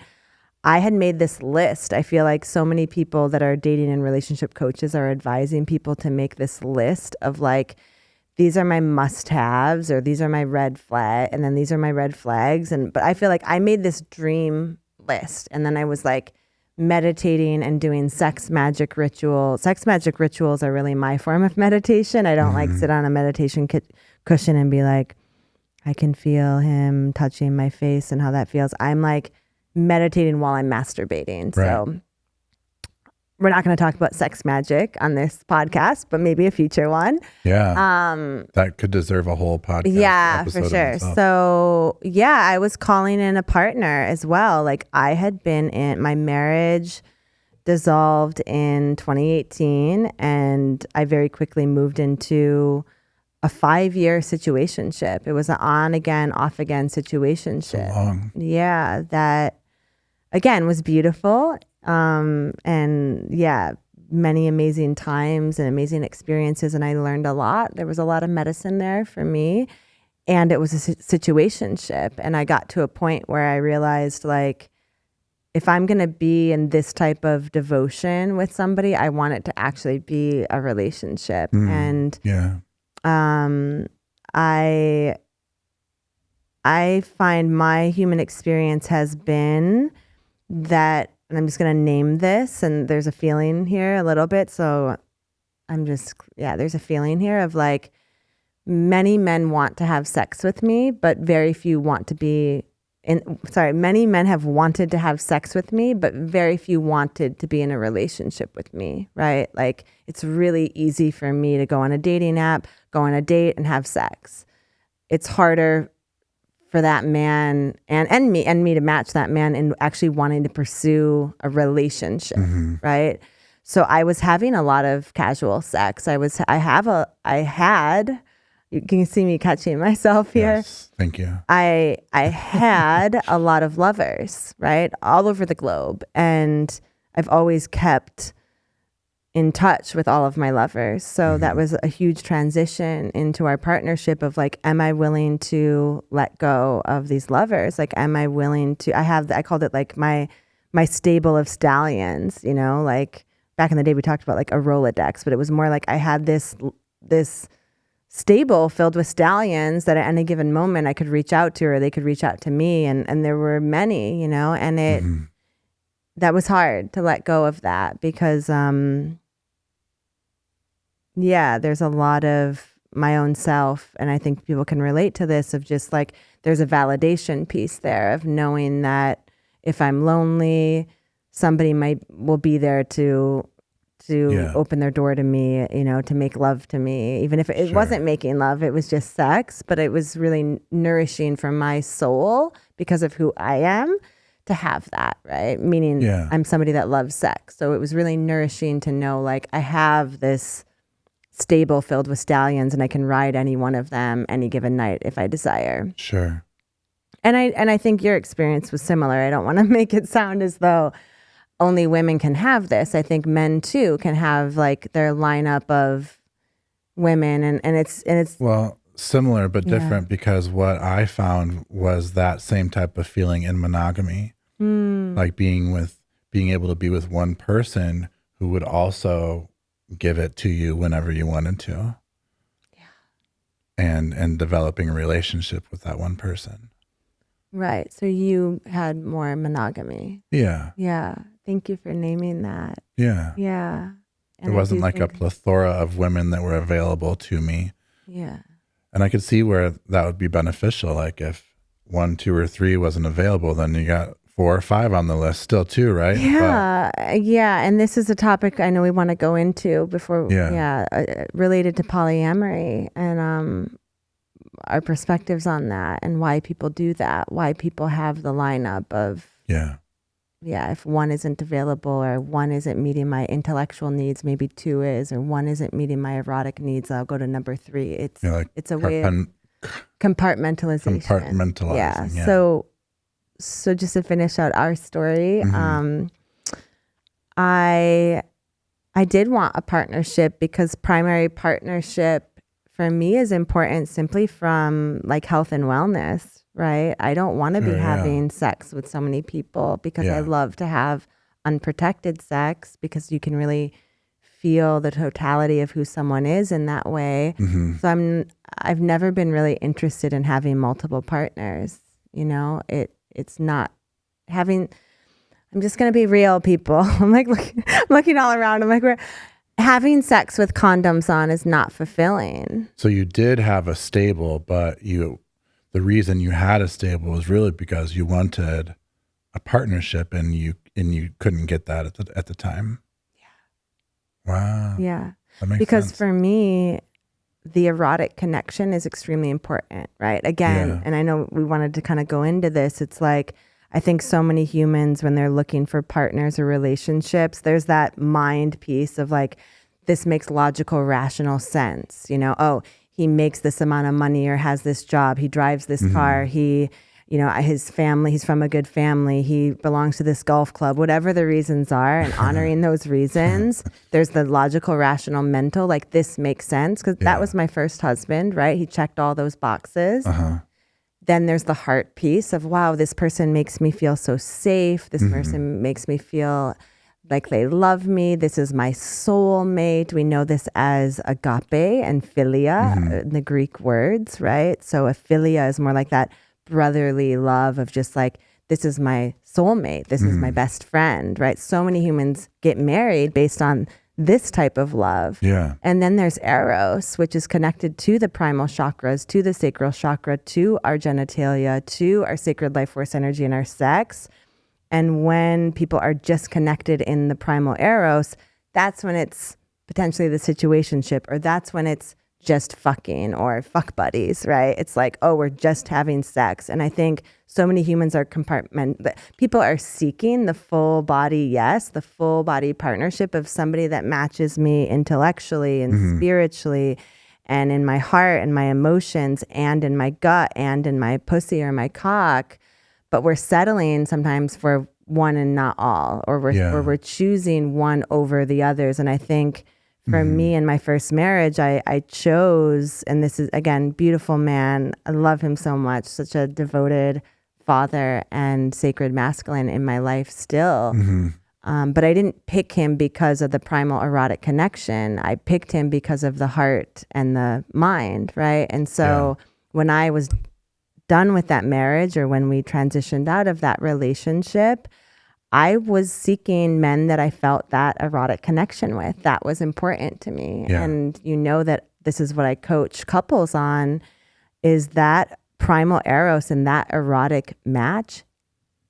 I had made this list. I feel like so many people that are dating and relationship coaches are advising people to make this list of like, these are my must-haves, or these are my red flag, and then these are my red flags. But I feel like I made this dream list, and then I was like meditating and doing sex magic rituals. Sex magic rituals are really my form of meditation. I don't like sit on a meditation cushion and be like, I can feel him touching my face and how that feels. I'm like meditating while I'm masturbating. So we're not going to talk about sex magic on this podcast, but maybe a future one. That could deserve a whole podcast. For sure. So I was calling in a partner as well. Like, I had been in, my marriage dissolved in 2018, and I very quickly moved into a 5-year situationship. It was an on again, off again situationship. So long. Yeah, that again was beautiful. Many amazing times and amazing experiences. And I learned a lot. There was a lot of medicine there for me, and it was a situationship. And I got to a point where I realized, like, if I'm going to be in this type of devotion with somebody, I want it to actually be a relationship. And, I find my human experience has been that, and I'm just going to name this, and there's a feeling here a little bit. So there's a feeling here of like, many men want to have sex with me, but very few want to be many men have wanted to have sex with me, but very few wanted to be in a relationship with me, right? Like, it's really easy for me to go on a dating app, go on a date, and have sex. It's harder for that man and me to match that man in actually wanting to pursue a relationship, right? So I was having a lot of casual sex. I had, you can see me catching myself here. Yes, thank you. I had a lot of lovers, right? All over the globe. And I've always kept in touch with all of my lovers. So that was a huge transition into our partnership of like, am I willing to let go of these lovers? Like, am I willing to, I called it like my stable of stallions, you know, like back in the day we talked about like a Rolodex, but it was more like I had this stable filled with stallions that at any given moment I could reach out to, or they could reach out to me. And there were many, you know, and that was hard to let go of that because, there's a lot of my own self. And I think people can relate to this of just like, there's a validation piece there of knowing that if I'm lonely, somebody will be there to open their door to me, you know, to make love to me. Even if it wasn't making love, it was just sex, but it was really nourishing for my soul because of who I am to have that, right? Meaning I'm somebody that loves sex. So it was really nourishing to know like I have this stable filled with stallions and I can ride any one of them any given night if I desire. Sure. And I think your experience was similar. I don't want to make it sound as though only women can have this. I think men too can have like their lineup of women and it's well, similar but different because what I found was that same type of feeling in monogamy. Like being able to be with one person who would also give it to you whenever you wanted to. And developing a relationship with that one person. Right. So you had more monogamy. Yeah. Yeah. Thank you for naming that. Yeah. Yeah. And there wasn't like a plethora of women that were available to me. Yeah. And I could see where that would be beneficial. Like if 1, 2, or 3 wasn't available, then you got 4 or 5 on the list still too, right? Yeah. Yeah. And this is a topic I know we want to go into before, related to polyamory and our perspectives on that and why people do that, why people have the lineup of, if one isn't available or one isn't meeting my intellectual needs, maybe 2 is, or 1 isn't meeting my erotic needs, I'll go to number 3. It's a way of compartmentalization. Compartmentalizing. Yeah. So just to finish out our story, I did want a partnership because primary partnership for me is important simply from like health and wellness, right? I don't want to be having sex with so many people because I love to have unprotected sex because you can really feel the totality of who someone is in that way. So I've never been really interested in having multiple partners. You know, it's not having, I'm just going to be real, people. I'm like looking all around. I'm like, having sex with condoms on is not fulfilling. So you did have a stable, but the reason you had a stable was really because you wanted a partnership and you couldn't get that at the time. Yeah. Wow. Yeah. That makes because sense. For me, the erotic connection is extremely important, right? Again, and I know we wanted to kind of go into this. It's like, I think so many humans, when they're looking for partners or relationships, there's that mind piece of like, this makes logical, rational sense. You know, oh, he makes this amount of money or has this job. He drives this car. He, you know, his family, he's from a good family. He belongs to this golf club, whatever the reasons are, and honoring those reasons. There's the logical, rational, mental, like this makes sense. Because that was my first husband, right? He checked all those boxes. Then there's the heart piece of, wow, this person makes me feel so safe. This person makes me feel like they love me. This is my soulmate. We know this as agape and philia in the Greek words, right? So a philia is more like that brotherly love of just like, this is my soulmate. This is my best friend, right? So many humans get married based on this type of love. Yeah. And then there's eros, which is connected to the primal chakras, to the sacral chakra, to our genitalia, to our sacred life force energy and our sex. And when people are just connected in the primal eros, that's when it's potentially the situationship, or that's when it's just fucking or fuck buddies, right? It's like, oh, we're just having sex. And I think so many humans are people are seeking the full body, the full body partnership of somebody that matches me intellectually and spiritually and in my heart and my emotions and in my gut and in my pussy or my cock. But we're settling sometimes for one and not all, or we're choosing one over the others. And I think for me in my first marriage, I chose, and this is, again, beautiful man. I love him so much, such a devoted father and sacred masculine in my life still. But I didn't pick him because of the primal erotic connection. I picked him because of the heart and the mind, right? And so when I was done with that marriage, or when we transitioned out of that relationship, I was seeking men that I felt that erotic connection with. That was important to me. Yeah. And you know that this is what I coach couples on, is that primal eros and that erotic match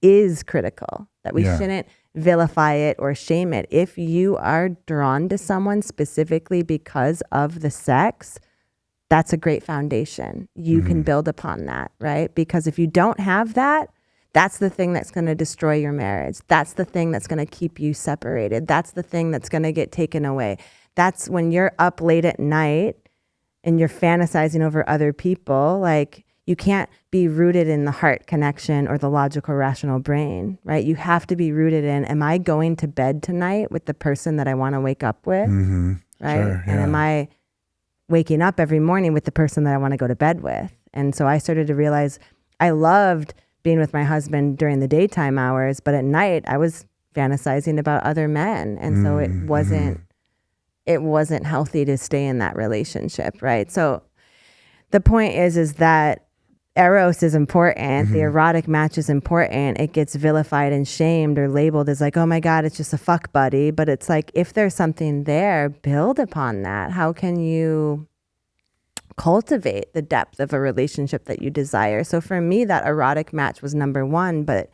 is critical, that we shouldn't vilify it or shame it. If you are drawn to someone specifically because of the sex, that's a great foundation. You can build upon that, right? Because if you don't have that, that's the thing that's going to destroy your marriage. That's the thing that's going to keep you separated. That's the thing that's going to get taken away. That's when you're up late at night and you're fantasizing over other people. Like, you can't be rooted in the heart connection or the logical, rational brain, right? You have to be rooted in, am I going to bed tonight with the person that I want to wake up with? Right? Sure, And am I waking up every morning with the person that I want to go to bed with? And so I started to realize I loved being with my husband during the daytime hours, but at night I was fantasizing about other men. And so it wasn't healthy to stay in that relationship, right? So the point is that eros is important. The erotic match is important. It gets vilified and shamed or labeled as like, oh my God, it's just a fuck buddy. But it's like, if there's something there, build upon that. How can you cultivate the depth of a relationship that you desire? So for me, that erotic match was number one, but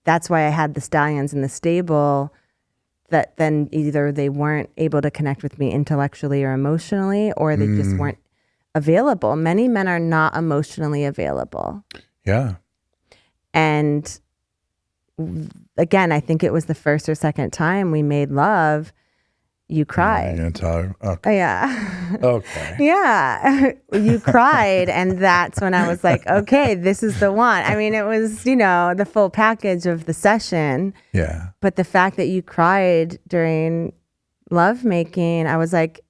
that's why I had the stallions in the stable, that then either they weren't able to connect with me intellectually or emotionally, or they just weren't available. Many men are not emotionally available. Yeah. And again, I think it was the first or second time we made love, you cried. You're gonna tell her? Okay. Yeah. Okay. Yeah. You cried. And that's when I was like, okay, this is the one. I mean, it was, the full package of the session. Yeah. But the fact that you cried during lovemaking, I was like,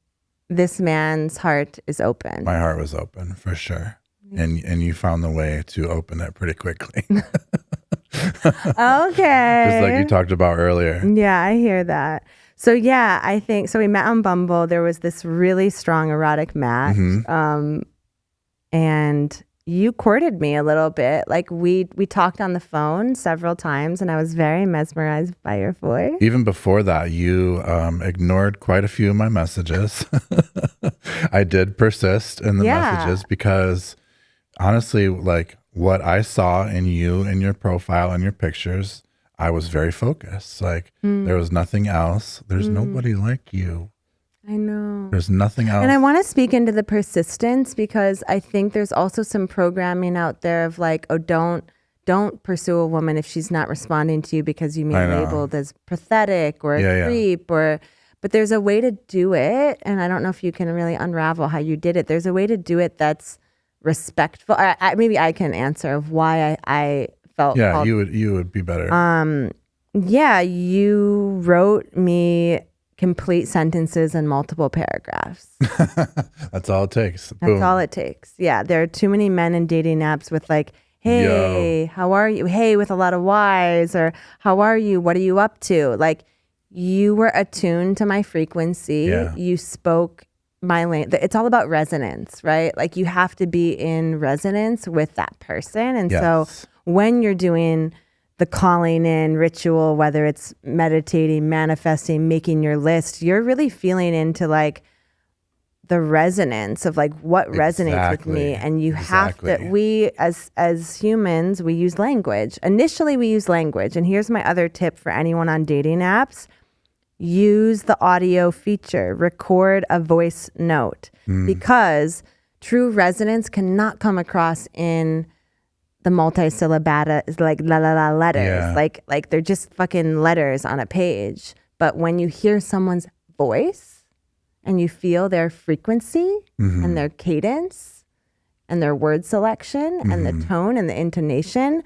this man's heart is open. My heart was open for sure. And you found the way to open it pretty quickly. Okay. Just like you talked about earlier. Yeah, I hear that. So yeah, I think, so we met on Bumble. There was this really strong erotic match. And you courted me a little bit. Like we talked on the phone several times, and I was very mesmerized by your voice. Even before that, you ignored quite a few of my messages. I did persist in the messages because honestly, like what I saw in you and your profile and your pictures, I was very focused. Like there was nothing else. There's nobody like you. I know. There's nothing else. And I want to speak into the persistence, because I think there's also some programming out there of like, oh, don't pursue a woman if she's not responding to you because you may be labeled as pathetic or a creep but there's a way to do it. And I don't know if you can really unravel how you did it. There's a way to do it that's respectful. Maybe I can answer of why I felt. Yeah, called. you would be better. Yeah, you wrote me complete sentences and multiple paragraphs. That's all it takes. That's Boom. all it takes. Yeah, there are too many men in dating apps with like, hey, how are you? Hey, with a lot of Y's, or how are you? What are you up to? Like, you were attuned to my frequency. Yeah. You spoke my language. It's all about resonance, right? Like, you have to be in resonance with that person. And so when you're doing the calling in ritual, whether it's meditating, manifesting, making your list, you're really feeling into like the resonance of like what resonates with me. And you have to, we as humans, we use language. Initially we use language. And here's my other tip for anyone on dating apps. Use the audio feature, record a voice note, because true resonance cannot come across in the multisyllabic, like la la la letters, like they're just fucking letters on a page. But when you hear someone's voice and you feel their frequency and their cadence and their word selection and the tone and the intonation,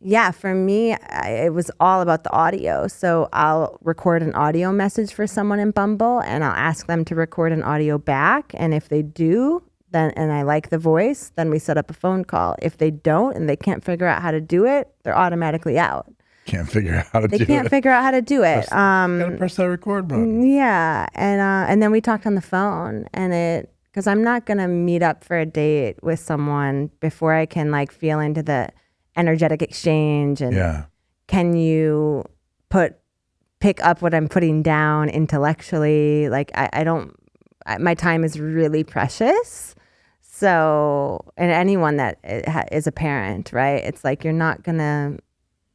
yeah, for me, it was all about the audio. So I'll record an audio message for someone in Bumble and I'll ask them to record an audio back. And if they do, then and I like the voice, then we set up a phone call. If they don't and they can't figure out how to do it, they're automatically out. Can't figure out how to do it. They can't figure out how to do it. Gotta press that record button. Yeah. And then we talked on the phone and because I'm not going to meet up for a date with someone before I can like feel into the energetic exchange and can you pick up what I'm putting down intellectually? Like my time is really precious. So, and anyone that is a parent, right? It's like you're not going to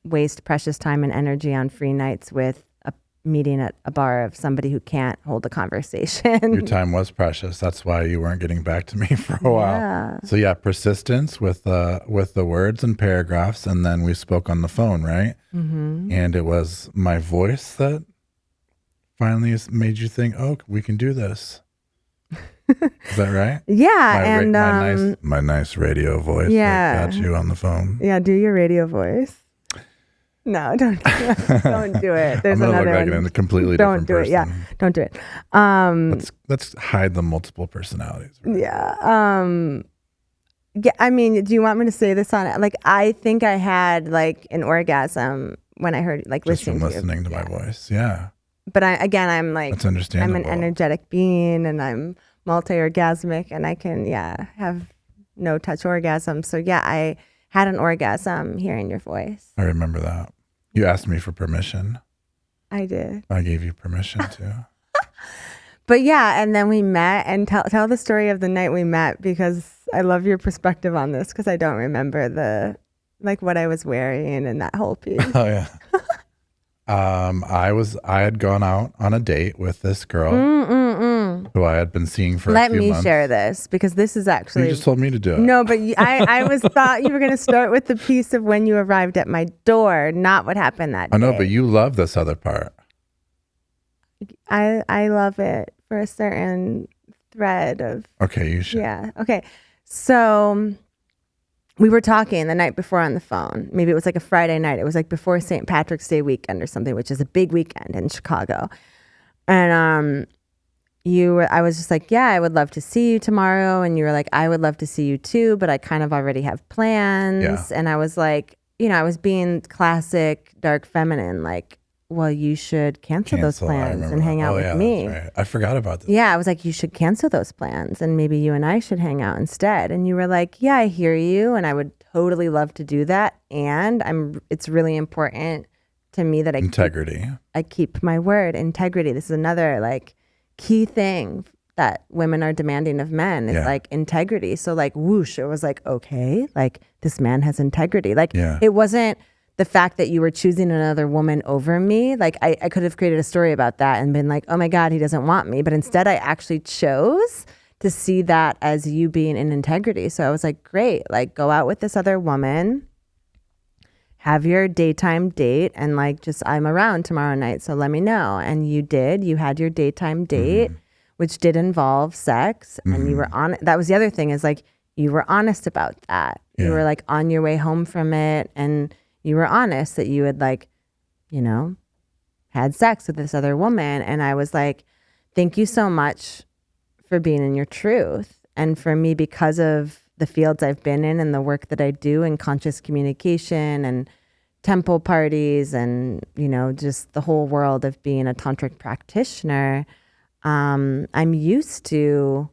waste precious time and energy on free nights with a meeting at a bar of somebody who can't hold a conversation. Your time was precious. That's why you weren't getting back to me for a while. So yeah, persistence with the words and paragraphs, and then we spoke on the phone, right? Mm-hmm. And it was my voice that finally made you think, oh, we can do this. Is that right? Yeah. My nice radio voice. Yeah. Got you on the phone. Yeah. Do your radio voice. No, don't do it. Don't do it. There's I'm another look like a completely different person. Yeah, don't do it. Let's hide the multiple personalities. Right? Yeah. Yeah. I mean, do you want me to say this on it? Like, I think I had like an orgasm when I heard like just listening to my voice. Yeah. But I'm like, that's understandable. I'm an energetic being and I'm multi-orgasmic and I can, have no touch orgasm. So yeah, I had an orgasm hearing your voice. I remember that. You asked me for permission. I did. I gave you permission to. But yeah, and then we met and tell the story of the night we met because I love your perspective on this because I don't remember what I was wearing and that whole piece. Oh yeah. I had gone out on a date with this girl who I had been seeing for a few months. Let me share this because this is actually... You just told me to do it. No, but I thought you were going to start with the piece of when you arrived at my door, not what happened that day. I know, but you love this other part. I love it for a certain thread of... Okay, you should. Yeah, okay. So... we were talking the night before on the phone. Maybe it was like a Friday night. It was like before St. Patrick's Day weekend or something, which is a big weekend in Chicago. And I was just like, yeah, I would love to see you tomorrow. And you were like, I would love to see you too, but I kind of already have plans. Yeah. And I was like, I was being classic dark feminine, like, well, you should cancel those plans and hang out with me. That's right. I forgot about this. Yeah, I was like, you should cancel those plans and maybe you and I should hang out instead. And you were like, yeah, I hear you. And I would totally love to do that. And it's really important to me that I keep my word. Integrity. This is another like key thing that women are demanding of men is like integrity. So like whoosh, it was like, okay, like this man has integrity. Like it wasn't the fact that you were choosing another woman over me. Like I could have created a story about that and been like, oh my God, he doesn't want me. But instead I actually chose to see that as you being in integrity. So I was like, great, like go out with this other woman, have your daytime date, and like just I'm around tomorrow night. So let me know. And you did. You had your daytime date, which did involve sex. And you were on. That was the other thing is like you were honest about that. You were like on your way home from it. And you were honest that you had like, had sex with this other woman. And I was like, thank you so much for being in your truth. And for me, because of the fields I've been in and the work that I do in conscious communication and temple parties and, just the whole world of being a tantric practitioner, I'm used to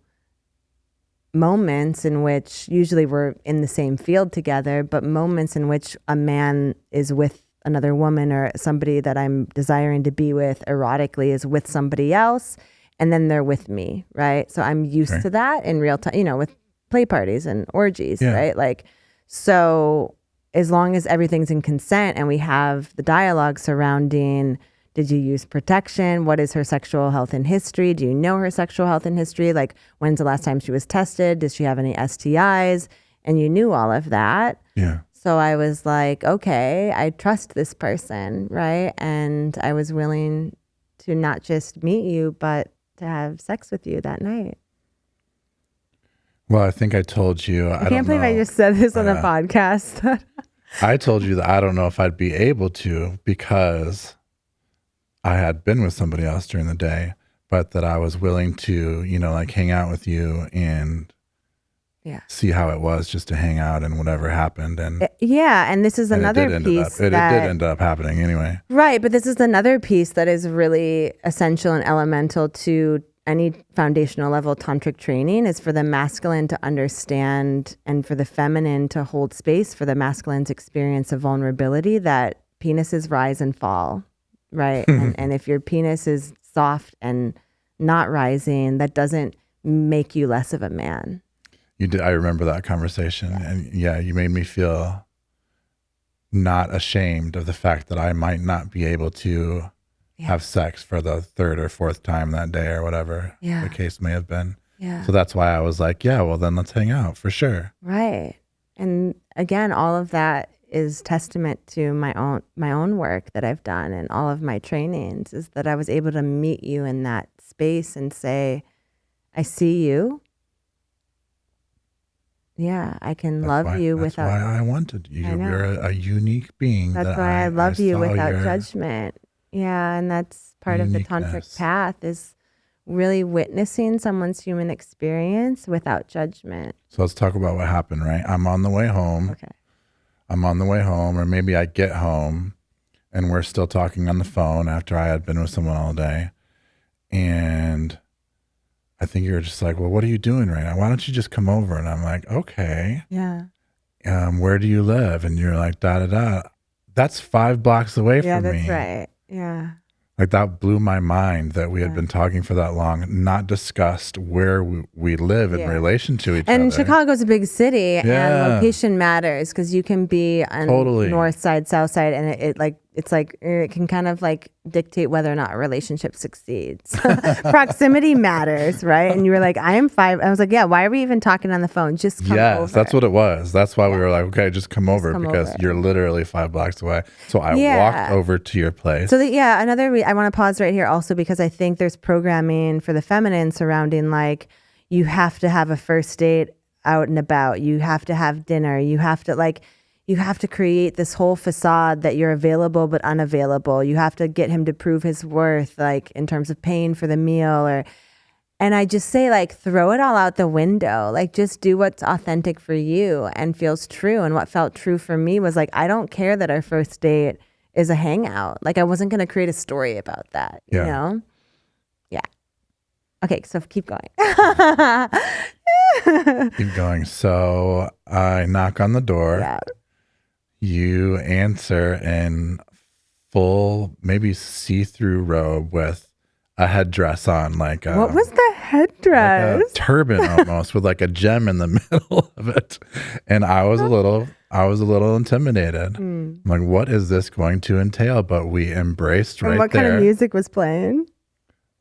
moments in which usually we're in the same field together, but moments in which a man is with another woman or somebody that I'm desiring to be with erotically is with somebody else, and then they're with me, right? So I'm used to that in real time, with play parties and orgies, right? Like, so as long as everything's in consent and we have the dialogue surrounding, did you use protection? What is her sexual health and history? Do you know her sexual health and history? Like, when's the last time she was tested? Does she have any STIs? And you knew all of that. Yeah. So I was like, okay, I trust this person, right? And I was willing to not just meet you, but to have sex with you that night. Well, I think I told you. I can't believe I just said this on a podcast. I told you that I don't know if I'd be able to because I had been with somebody else during the day, but that I was willing to, like hang out with you and see how it was just to hang out and whatever happened. And and this is another piece it did end up happening anyway. Right, but this is another piece that is really essential and elemental to any foundational level tantric training, is for the masculine to understand and for the feminine to hold space for the masculine's experience of vulnerability, that penises rise and fall, right? and if your penis is soft and not rising, that doesn't make you less of a man. You did. I remember that conversation, and you made me feel not ashamed of the fact that I might not be able to have sex for the third or fourth time that day or whatever the case may have been. Yeah. So that's why I was like, well, then let's hang out for sure. Right. And again, all of that is testament to my own work that I've done and all of my trainings, is that I was able to meet you in that space and say, I see you. Yeah, I can love you without. That's why I wanted you. You're a unique being. That's why I love you without judgment. Yeah, and that's part of the tantric path, is really witnessing someone's human experience without judgment. So let's talk about what happened, right? I'm on the way home. Okay. I'm on the way home, or maybe I get home and we're still talking on the phone after I had been with someone all day. And I think you're just like, well, what are you doing right now? Why don't you just come over? And I'm like, okay. Yeah. Where do you live? And you're like, da-da-da. That's 5 blocks away from me. Yeah, that's right. Yeah. Like, that blew my mind that we had been talking for that long, not discussed where we live in relation to each other. And Chicago's a big city, and location matters, because you can be on north side, south side, and it can kind of like dictate whether or not a relationship succeeds. Proximity matters, right? And you were like, I am 5. I was like, why are we even talking on the phone? Just come over. Yes, that's what it was. That's why we were like, okay, just come over, because you're literally 5 blocks away. So I walked over to your place. So I want to pause right here also, because I think there's programming for the feminine surrounding, like, you have to have a first date out and about. You have to have dinner. You have to create this whole facade that you're available but unavailable. You have to get him to prove his worth, like in terms of paying for the meal, and I just say, like, throw it all out the window. Like, just do what's authentic for you and feels true. And what felt true for me was, like, I don't care that our first date is a hangout. Like, I wasn't going to create a story about that, you know? Yeah. Okay, so keep going. Keep going. So I knock on the door. Yeah. You answer in full, maybe see-through robe with a headdress on, like what was the headdress? Like a turban almost, with like a gem in the middle of it. And I was a little intimidated. I'm like, what is this going to entail? But we embraced right there. What kind of music was playing?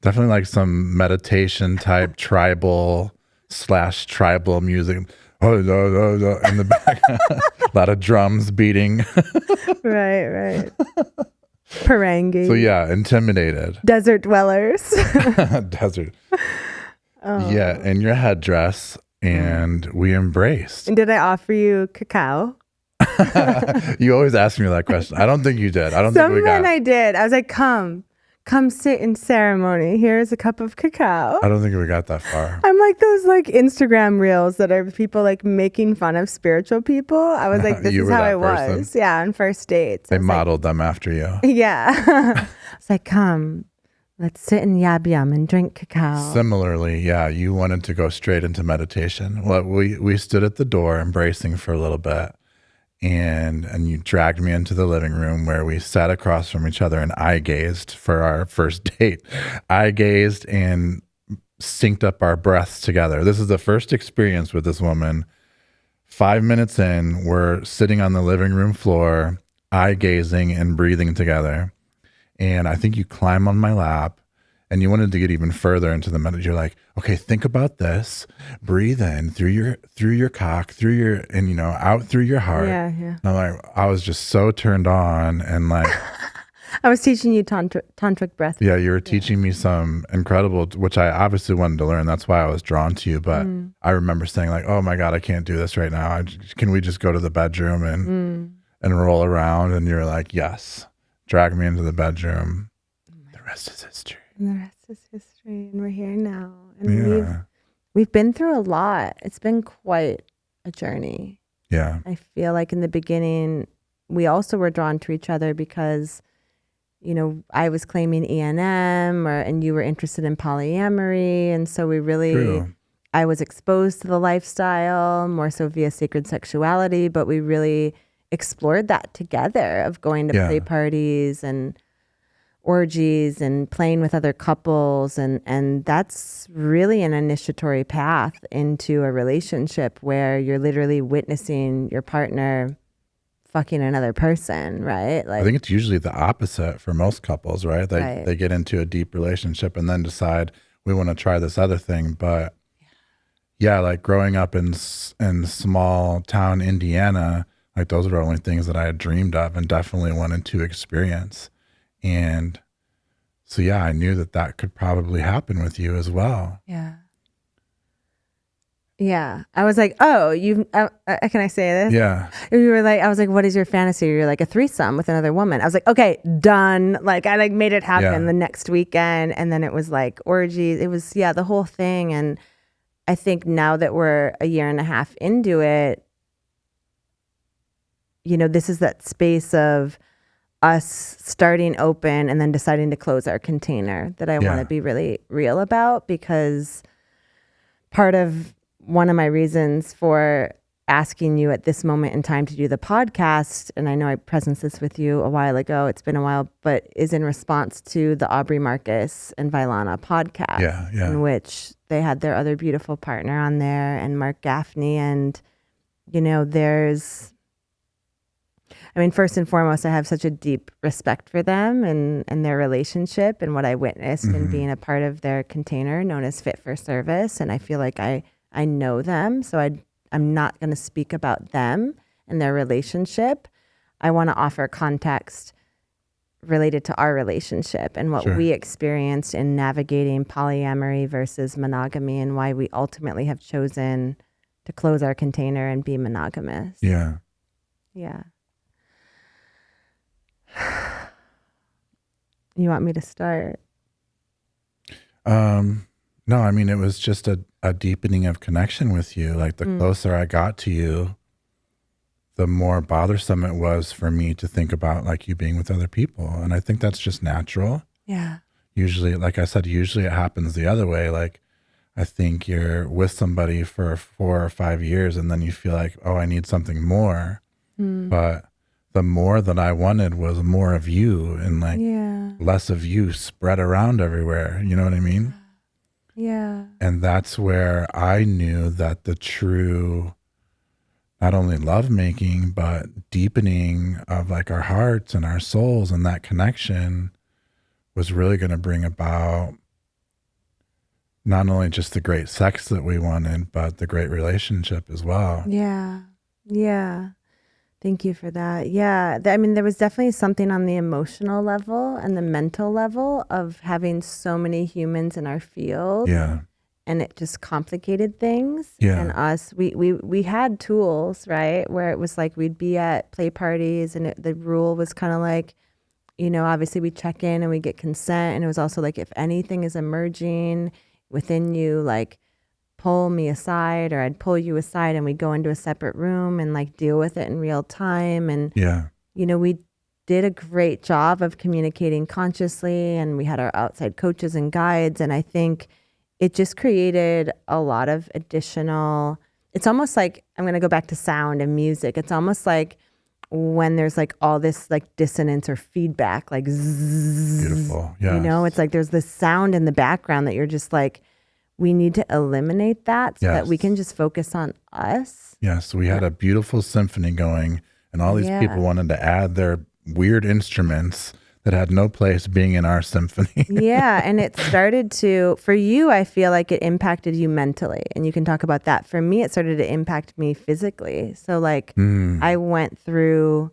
Definitely like some meditation type tribal music. In the back. A lot of drums beating. Right. Parangi. So intimidated. Desert dwellers. Desert. Yeah, in your headdress, and we embraced. And did I offer you cacao? You always ask me that question. I don't think you did. I did. I was like, come sit in ceremony. Here's a cup of cacao. I don't think we got that far. I'm like those like Instagram reels that are people like making fun of spiritual people. I was like, this is how I was. Yeah, on first dates. They modeled them after you. Yeah. It's like, come, let's sit in yab yum and drink cacao. Similarly, you wanted to go straight into meditation. Well, we stood at the door embracing for a little bit. And you dragged me into the living room where we sat across from each other and eye gazed for our first date. Eye gazed and synced up our breaths together. This is the first experience with this woman. 5 minutes in, we're sitting on the living room floor, eye gazing and breathing together. And I think you climb on my lap. And you wanted to get even further into the meditation. You're like, okay, think about this. Breathe in through your cock, out through your heart. Yeah. And I'm like, I was just so turned on, and like, I was teaching you tantric breath. Yeah, you were teaching me some incredible, which I obviously wanted to learn. That's why I was drawn to you. But I remember saying like, oh my God, I can't do this right now. Can we just go to the bedroom? and roll around, and you're like, yes, drag me into the bedroom. The rest is history. And the rest is history, and we're here now. And we've been through a lot. It's been quite a journey. Yeah. I feel like in the beginning, we also were drawn to each other because, you know, I was claiming ENM and you were interested in polyamory. And so we really, True. I was exposed to the lifestyle more so via sacred sexuality, but we really explored that together of going to play parties and orgies and playing with other couples. And that's really an initiatory path into a relationship where you're literally witnessing your partner fucking another person, right? Like, I think it's usually the opposite for most couples, right? They get into a deep relationship and then decide we want to try this other thing. But yeah, like growing up in small town Indiana, like those were the only things that I had dreamed of and definitely wanted to experience. And so, yeah, I knew that could probably happen with you as well. Yeah. Yeah. I was like, oh, can I say this? Yeah. You were like, I was like, what is your fantasy? You're like a threesome with another woman. I was like, okay, done. Like I like made it happen the next weekend. And then it was like orgies. It was, the whole thing. And I think now that we're a year and a half into it, you know, this is that space of us starting open and then deciding to close our container that I want to be really real about, because part of one of my reasons for asking you at this moment in time to do the podcast, and I know I presenced this with you a while ago, it's been a while, but is in response to the Aubrey Marcus and Vailana podcast, in which they had their other beautiful partner on there and Mark Gaffney. And, you know, first and foremost, I have such a deep respect for them and their relationship and what I witnessed and being a part of their container known as Fit for Service. And I feel like I know them, so I'm not going to speak about them and their relationship. I want to offer context related to our relationship and what we experienced in navigating polyamory versus monogamy and why we ultimately have chosen to close our container and be monogamous. Yeah. Yeah. You want me to start? No, I mean, it was just a deepening of connection with you. Like the closer I got to you, the more bothersome it was for me to think about like you being with other people. And I think that's just natural. Yeah. Usually, like I said, usually it happens the other way. Like I think you're with somebody for 4 or 5 years and then you feel like, oh, I need something more. But the more that I wanted was more of you and like less of you spread around everywhere. You know what I mean? Yeah. And that's where I knew that the true, not only lovemaking, but deepening of like our hearts and our souls and that connection was really going to bring about not only just the great sex that we wanted, but the great relationship as well. Yeah. Yeah. Thank you for that. Yeah. I mean, there was definitely something on the emotional level and the mental level of having so many humans in our field. Yeah. And it just complicated things. Yeah. And us, we had tools, right? Where it was like we'd be at play parties and the rule was kind of like, you know, obviously we check in and we get consent. And it was also like, if anything is emerging within you, like, pull me aside, or I'd pull you aside and we'd go into a separate room and like deal with it in real time. And, you know, we did a great job of communicating consciously and we had our outside coaches and guides. And I think it just created a lot of additional, it's almost like, I'm going to go back to sound and music. It's almost like when there's like all this like dissonance or feedback, like zzz, beautiful. Yeah. You know, it's like there's this sound in the background that you're just like, we need to eliminate that so that we can just focus on us. Yes, we had a beautiful symphony going and all these people wanted to add their weird instruments that had no place being in our symphony. Yeah, and it started to, for you, I feel like it impacted you mentally, and you can talk about that. For me, it started to impact me physically. So like I went through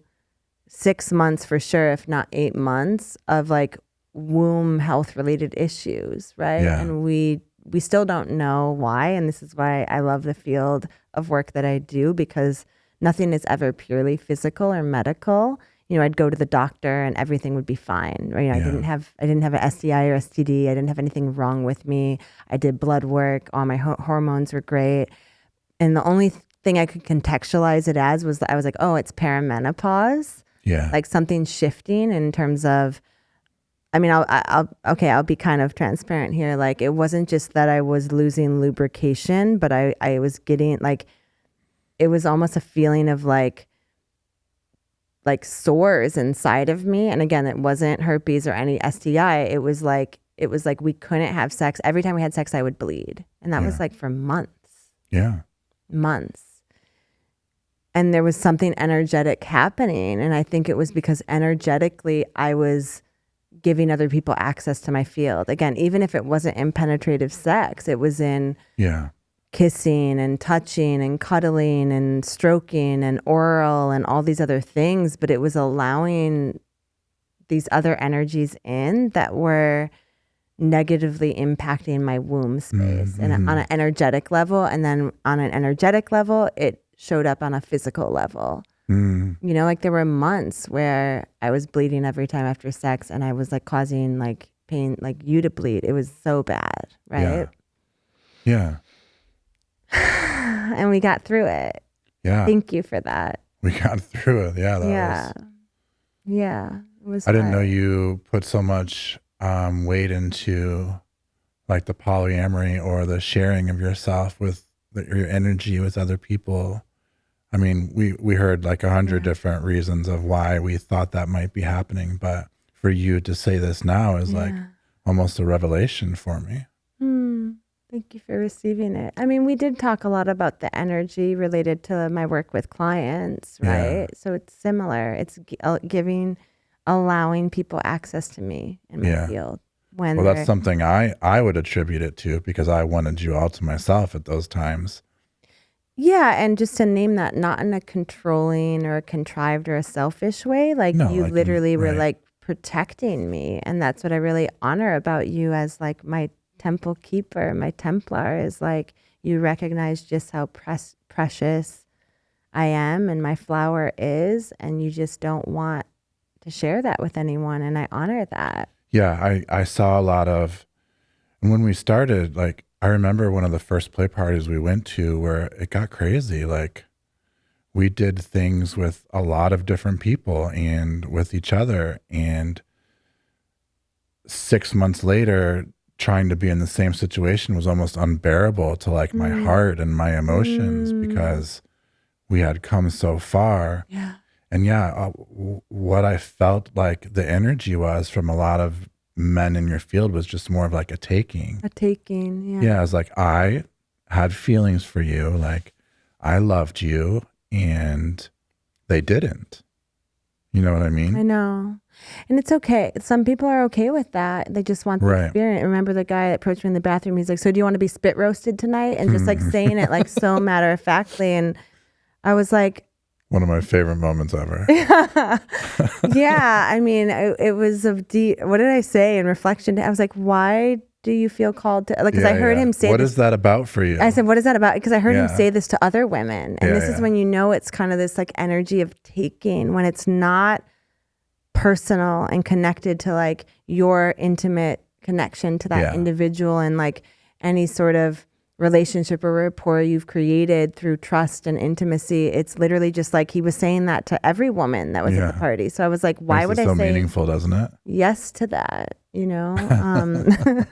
6 months for sure, if not 8 months of like womb health related issues, right? Yeah. And we still don't know why. And this is why I love the field of work that I do, because nothing is ever purely physical or medical. I'd go to the doctor and everything would be fine. Right? I didn't have an STI or STD. I didn't have anything wrong with me. I did blood work. All my hormones were great. And the only thing I could contextualize it as was that I was like, oh, it's perimenopause. Yeah. Like something shifting in terms of, I'll be kind of transparent here. Like it wasn't just that I was losing lubrication, but I was getting like, it was almost a feeling of like sores inside of me. And again, it wasn't herpes or any STI. It was like we couldn't have sex. Every time we had sex, I would bleed. And that was like for months. Yeah. Months. And there was something energetic happening. And I think it was because energetically I was giving other people access to my field. Again, even if it wasn't in penetrative sex, it was in kissing and touching and cuddling and stroking and oral and all these other things. But it was allowing these other energies in that were negatively impacting my womb space and on an energetic level. And then on an energetic level, it showed up on a physical level. Like there were months where I was bleeding every time after sex and I was like causing like pain, like you to bleed. It was so bad, right? Yeah. And we got through it. Yeah. Thank you for that. We got through it. Yeah. Yeah. It was I didn't know you put so much weight into like the polyamory or the sharing of yourself with your energy with other people. I mean, we heard like 100 different reasons of why we thought that might be happening, but for you to say this now is like almost a revelation for me. Thank you for receiving it. I mean, we did talk a lot about the energy related to my work with clients, right? Yeah. So it's similar. It's allowing people access to me in my field. Well, that's something I would attribute it to because I wanted you all to myself at those times. Yeah, and just to name that, not in a controlling or a contrived or a selfish way. Like you literally were like protecting me. And that's what I really honor about you as like my temple keeper, my Templar, is like you recognize just how precious I am and my flower is. And you just don't want to share that with anyone. And I honor that. Yeah, I saw a lot of, and when we started, like, I remember one of the first play parties we went to where it got crazy. Like we did things with a lot of different people and with each other. And 6 months later, trying to be in the same situation was almost unbearable to like my heart and my emotions because we had come so far. Yeah. And what I felt like the energy was from a lot of men in your field was just more of like a taking. Yeah, it's like I had feelings for you, like I loved you, and they didn't. You know what I mean? I know. And it's okay. Some people are okay with that. They just want the experience. Remember the guy that approached me in the bathroom? He's like, so do you want to be spit roasted tonight? And just like saying it like so matter of factly. And I was like, one of my favorite moments ever. Yeah. I mean, it was of deep, what did I say in reflection? I was like, why do you feel called to, like, because I heard him say what is that about for you? I said, what is that about? Because I heard him say this to other women. And this is when you know it's kind of this like energy of taking, when it's not personal and connected to like your intimate connection to that individual and like any sort of relationship or rapport you've created through trust and intimacy. It's literally just like he was saying that to every woman that was at the party. So I was like, why would I say meaningful, doesn't it? Yes to that, you know?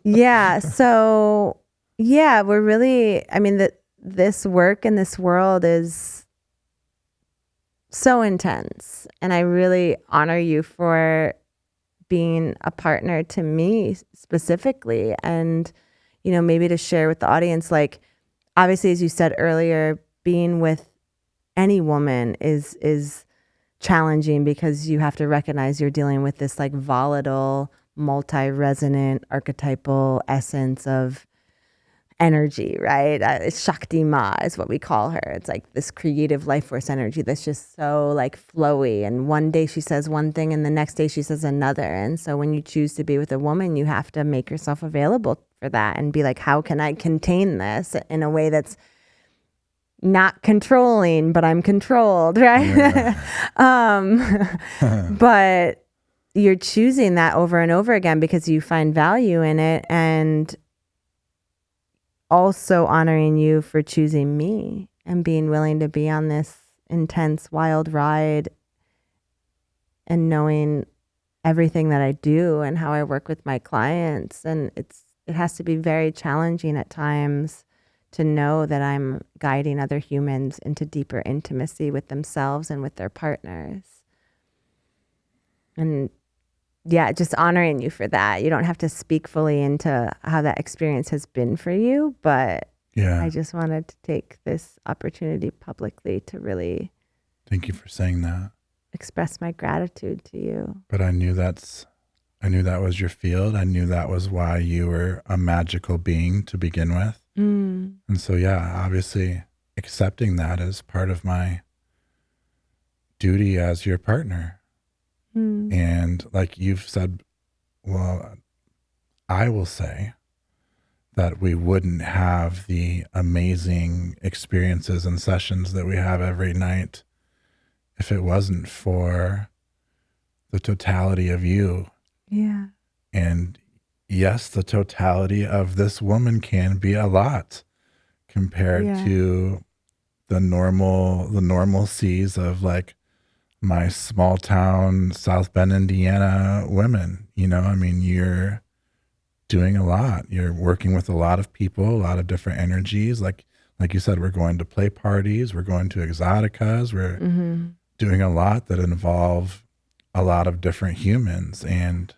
Yeah. So yeah, we're really, I mean, this work in this world is so intense. And I really honor you for being a partner to me specifically. And you know, maybe to share with the audience, like, obviously, as you said earlier, being with any woman is challenging because you have to recognize you're dealing with this like volatile, multi-resonant, archetypal essence of energy, right? Shakti Ma is what we call her. It's like this creative life force energy that's just so like flowy. And one day she says one thing and the next day she says another. And so when you choose to be with a woman, you have to make yourself available for that and be like, how can I contain this in a way that's not controlling, but I'm controlled, right? But you're choosing that over and over again because you find value in it, and also honoring you for choosing me and being willing to be on this intense, wild ride, and knowing everything that I do and how I work with my clients. And it has to be very challenging at times to know that I'm guiding other humans into deeper intimacy with themselves and with their partners. And yeah, just honoring you for that. You don't have to speak fully into how that experience has been for you, but I just wanted to take this opportunity publicly to really thank you for saying that. Express my gratitude to you. But I knew that was your field. I knew that was why you were a magical being to begin with. And so, yeah, obviously accepting that as part of my duty as your partner. And like you've said, well, I will say that we wouldn't have the amazing experiences and sessions that we have every night if it wasn't for the totality of you. Yeah. And yes, the totality of this woman can be a lot compared to the normalcies of like my small town, South Bend, Indiana women. You know, I mean, you're doing a lot. You're working with a lot of people, a lot of different energies. Like you said, we're going to play parties, we're going to exoticas, we're doing a lot that involve a lot of different humans. And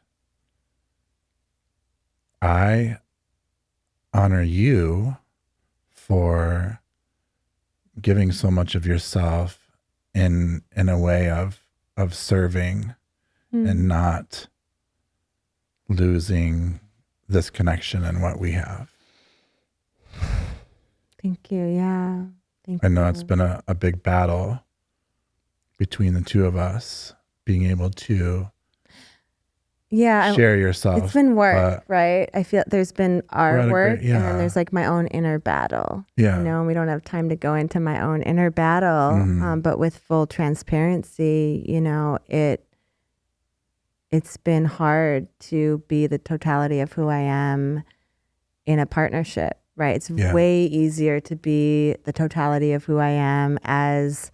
I honor you for giving so much of yourself in a way of serving and not losing this connection and what we have. Thank you. Yeah. Thank you. I know it's been a big battle between the two of us, being able to share yourself. It's been work, right? I feel there's been our work and then there's like my own inner battle. Yeah. You know, we don't have time to go into my own inner battle, but with full transparency, you know, it's been hard to be the totality of who I am in a partnership, right? It's way easier to be the totality of who I am as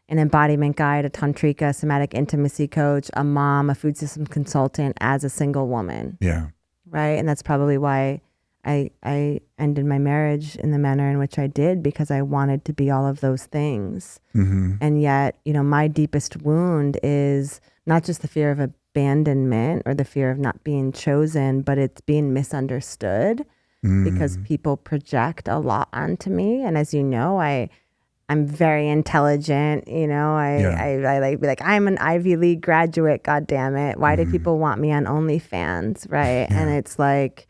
an embodiment guide, a Tantrika, somatic intimacy coach, a mom, a food systems consultant as a single woman. Yeah. Right. And that's probably why I ended my marriage in the manner in which I did, because I wanted to be all of those things. And yet, you know, my deepest wound is not just the fear of abandonment or the fear of not being chosen, but it's being misunderstood because people project a lot onto me. And as you know, I'm very intelligent, you know, I like be like, I'm an Ivy League graduate, God damn it. Why do people want me on OnlyFans, right? And it's like,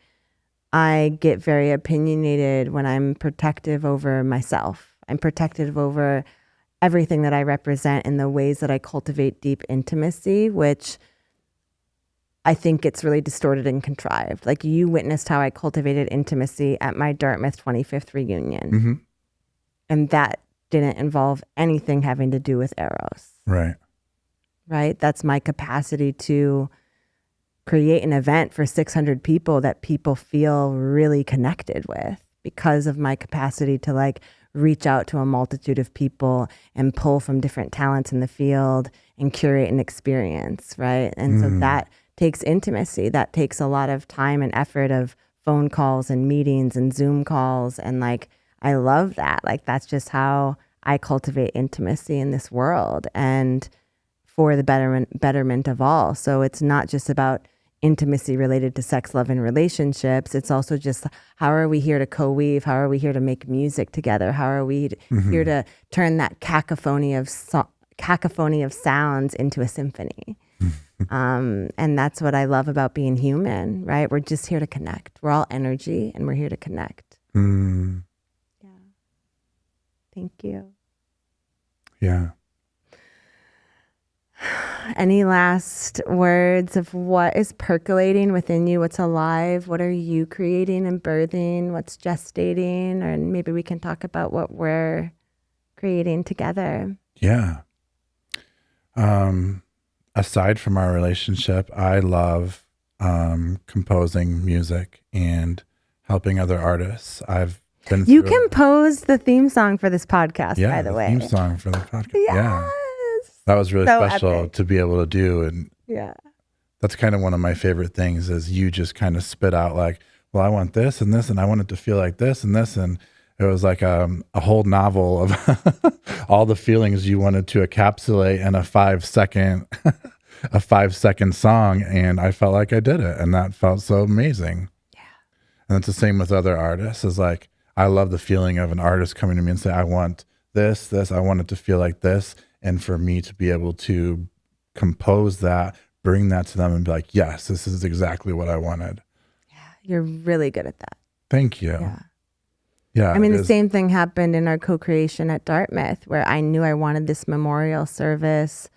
I get very opinionated when I'm protective over myself. I'm protective over everything that I represent in the ways that I cultivate deep intimacy, which I think it's really distorted and contrived. Like you witnessed how I cultivated intimacy at my Dartmouth 25th reunion. And that didn't involve anything having to do with Eros. Right? That's my capacity to create an event for 600 people that people feel really connected with because of my capacity to like reach out to a multitude of people and pull from different talents in the field and curate an experience, right? And so that takes intimacy. That takes a lot of time and effort of phone calls and meetings and Zoom calls. And like, I love that. Like, that's just how I cultivate intimacy in this world and for the betterment of all. So it's not just about intimacy related to sex, love, and relationships. It's also just, how are we here to co-weave? How are we here to make music together? How are we here to turn that cacophony of sounds into a symphony? And that's what I love about being human, right? We're just here to connect. We're all energy and we're here to connect. Yeah. Thank you. Yeah. Any last words of what is percolating within you? What's alive? What are you creating and birthing? What's gestating? Or maybe we can talk about what we're creating together. Yeah. Aside from our relationship, I love composing music and helping other artists. I've been You through composed the theme song for this podcast, by the way. theme song for the podcast. Yes. Yeah. That was really So special epic. to be able to do. And Yeah. that's kind of one of my favorite things is you just kind of spit out like, well, I want this and this, and I want it to feel like this and this. And it was like a whole novel of all the feelings you wanted to encapsulate in a 5-second song. And I felt like I did it. And that felt so amazing. Yeah. And it's the same with other artists. Is like, I love the feeling of an artist coming to me and say, I want this, I want it to feel like this. And for me to be able to compose that, bring that to them and be like, yes, this is exactly what I wanted. Yeah. You're really good at that. Thank you. Yeah. Yeah. I mean, the same thing happened in our co-creation at Dartmouth, where I knew I wanted this memorial service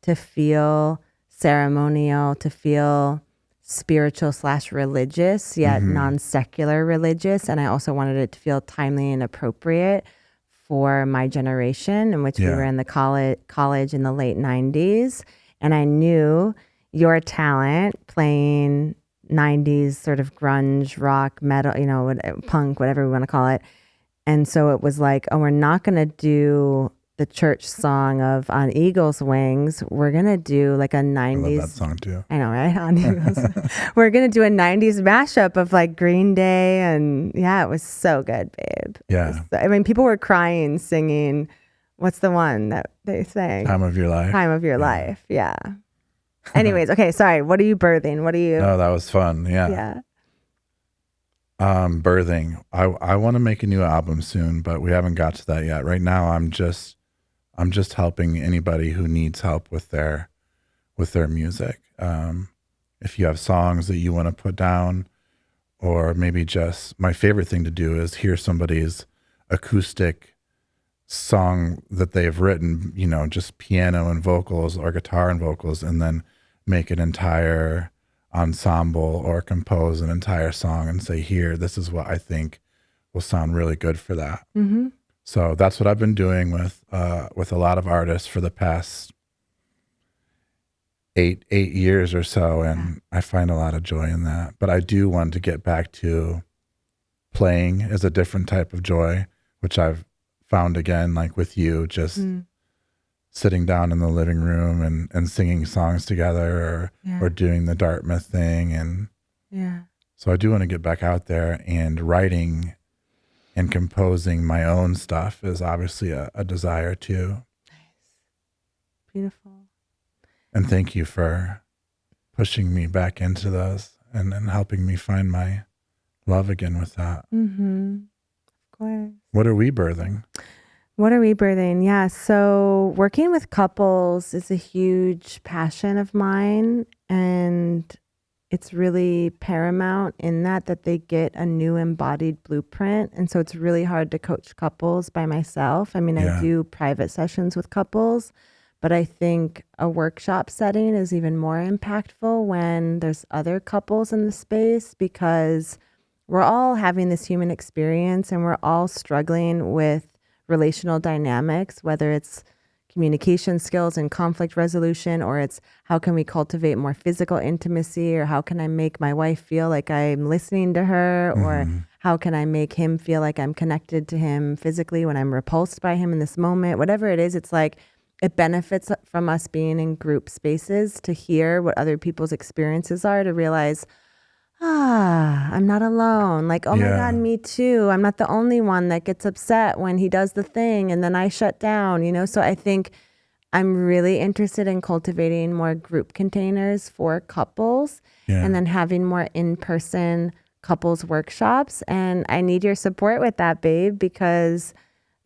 to feel ceremonial, to feel spiritual/religious, yet non-secular religious. And I also wanted it to feel timely and appropriate for my generation, in which we were in the college in the late 90s. And I knew your talent playing 90s sort of grunge, rock, metal, punk, whatever we want to call it. And so it was like, oh, we're not going to do the church song of On Eagle's Wings. We're going to do like a 90s. I love that song too. I know, right? On Eagles. We're going to do a 90s mashup of like Green Day. And yeah, it was so good, babe. Yeah. I mean, people were crying, singing. What's the one that they sang? Time of Your Life. Time of Your Life. Yeah. Anyways, okay, sorry. What are you birthing? What are you? No, that was fun. Yeah. Yeah. Birthing. I want to make a new album soon, but we haven't got to that yet. Right now, I'm just helping anybody who needs help with their music. If you have songs that you want to put down, or maybe just my favorite thing to do is hear somebody's acoustic song that they've written, just piano and vocals or guitar and vocals, and then make an entire ensemble or compose an entire song and say, here, this is what I think will sound really good for that. Mm-hmm. So that's what I've been doing with a lot of artists for the past eight years or so. And I find a lot of joy in that, but I do want to get back to playing as a different type of joy, which I've found again, like with you, just sitting down in the living room and singing songs together or doing the Dartmouth thing. And so I do want to get back out there, and writing and composing my own stuff is obviously a desire too. Nice. Beautiful. And thank you for pushing me back into those and helping me find my love again with that. Mm-hmm. Of course. What are we birthing? What are we birthing? Yeah. So working with couples is a huge passion of mine. And it's really paramount in that they get a new embodied blueprint. And so it's really hard to coach couples by myself. I mean, I do private sessions with couples, but I think a workshop setting is even more impactful when there's other couples in the space, because we're all having this human experience and we're all struggling with relational dynamics, whether it's communication skills and conflict resolution, or it's how can we cultivate more physical intimacy, or how can I make my wife feel like I'm listening to her, or how can I make him feel like I'm connected to him physically when I'm repulsed by him in this moment. Whatever it is, it's like it benefits from us being in group spaces to hear what other people's experiences are, to realize, I'm not alone. Like, oh my God, me too. I'm not the only one that gets upset when he does the thing and then I shut down, So I think I'm really interested in cultivating more group containers for couples and then having more in-person couples workshops. And I need your support with that, babe, because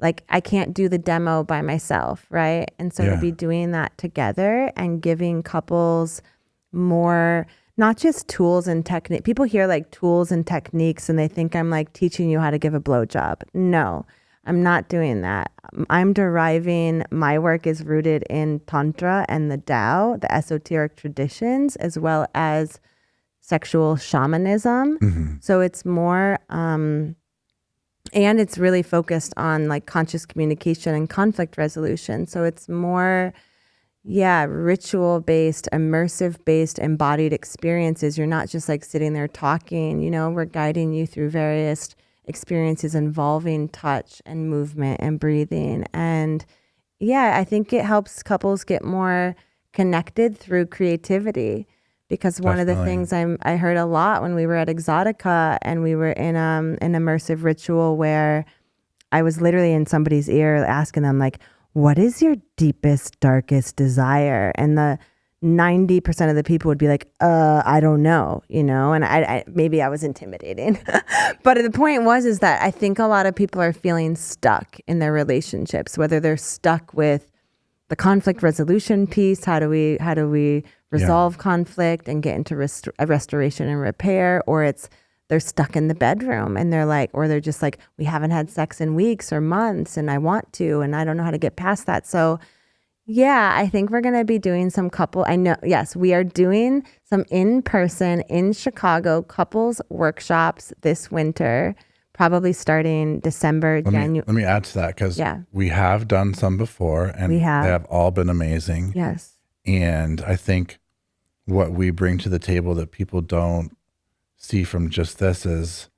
like I can't do the demo by myself, right? And so to be doing that together and giving couples more, not just tools and technique. People hear like tools and techniques and they think I'm like teaching you how to give a blowjob. No, I'm not doing that. I'm deriving, my work is rooted in Tantra and the Tao, the esoteric traditions, as well as sexual shamanism. So it's more And it's really focused on like conscious communication and conflict resolution. So it's more, ritual based, immersive based, embodied experiences. You're not just like sitting there talking, we're guiding you through various experiences involving touch and movement and breathing. And I think it helps couples get more connected through creativity. Because one of the things I heard a lot when we were at Exotica and we were in an immersive ritual where I was literally in somebody's ear asking them like, what is your deepest, darkest desire? And the 90% of the people would be like, I don't know, and I maybe I was intimidating. But the point is that I think a lot of people are feeling stuck in their relationships, whether they're stuck with the conflict resolution piece. How do we resolve conflict and get into restoration and repair? Or they're stuck in the bedroom and they're like, or they're just like, we haven't had sex in weeks or months and I want to, and I don't know how to get past that. So I think we're going to be doing some we are doing some in-person in Chicago couples workshops this winter. Probably starting December, January. Let me add to that because we have done some before and they have all been amazing. Yes. And I think what we bring to the table that people don't see from just this is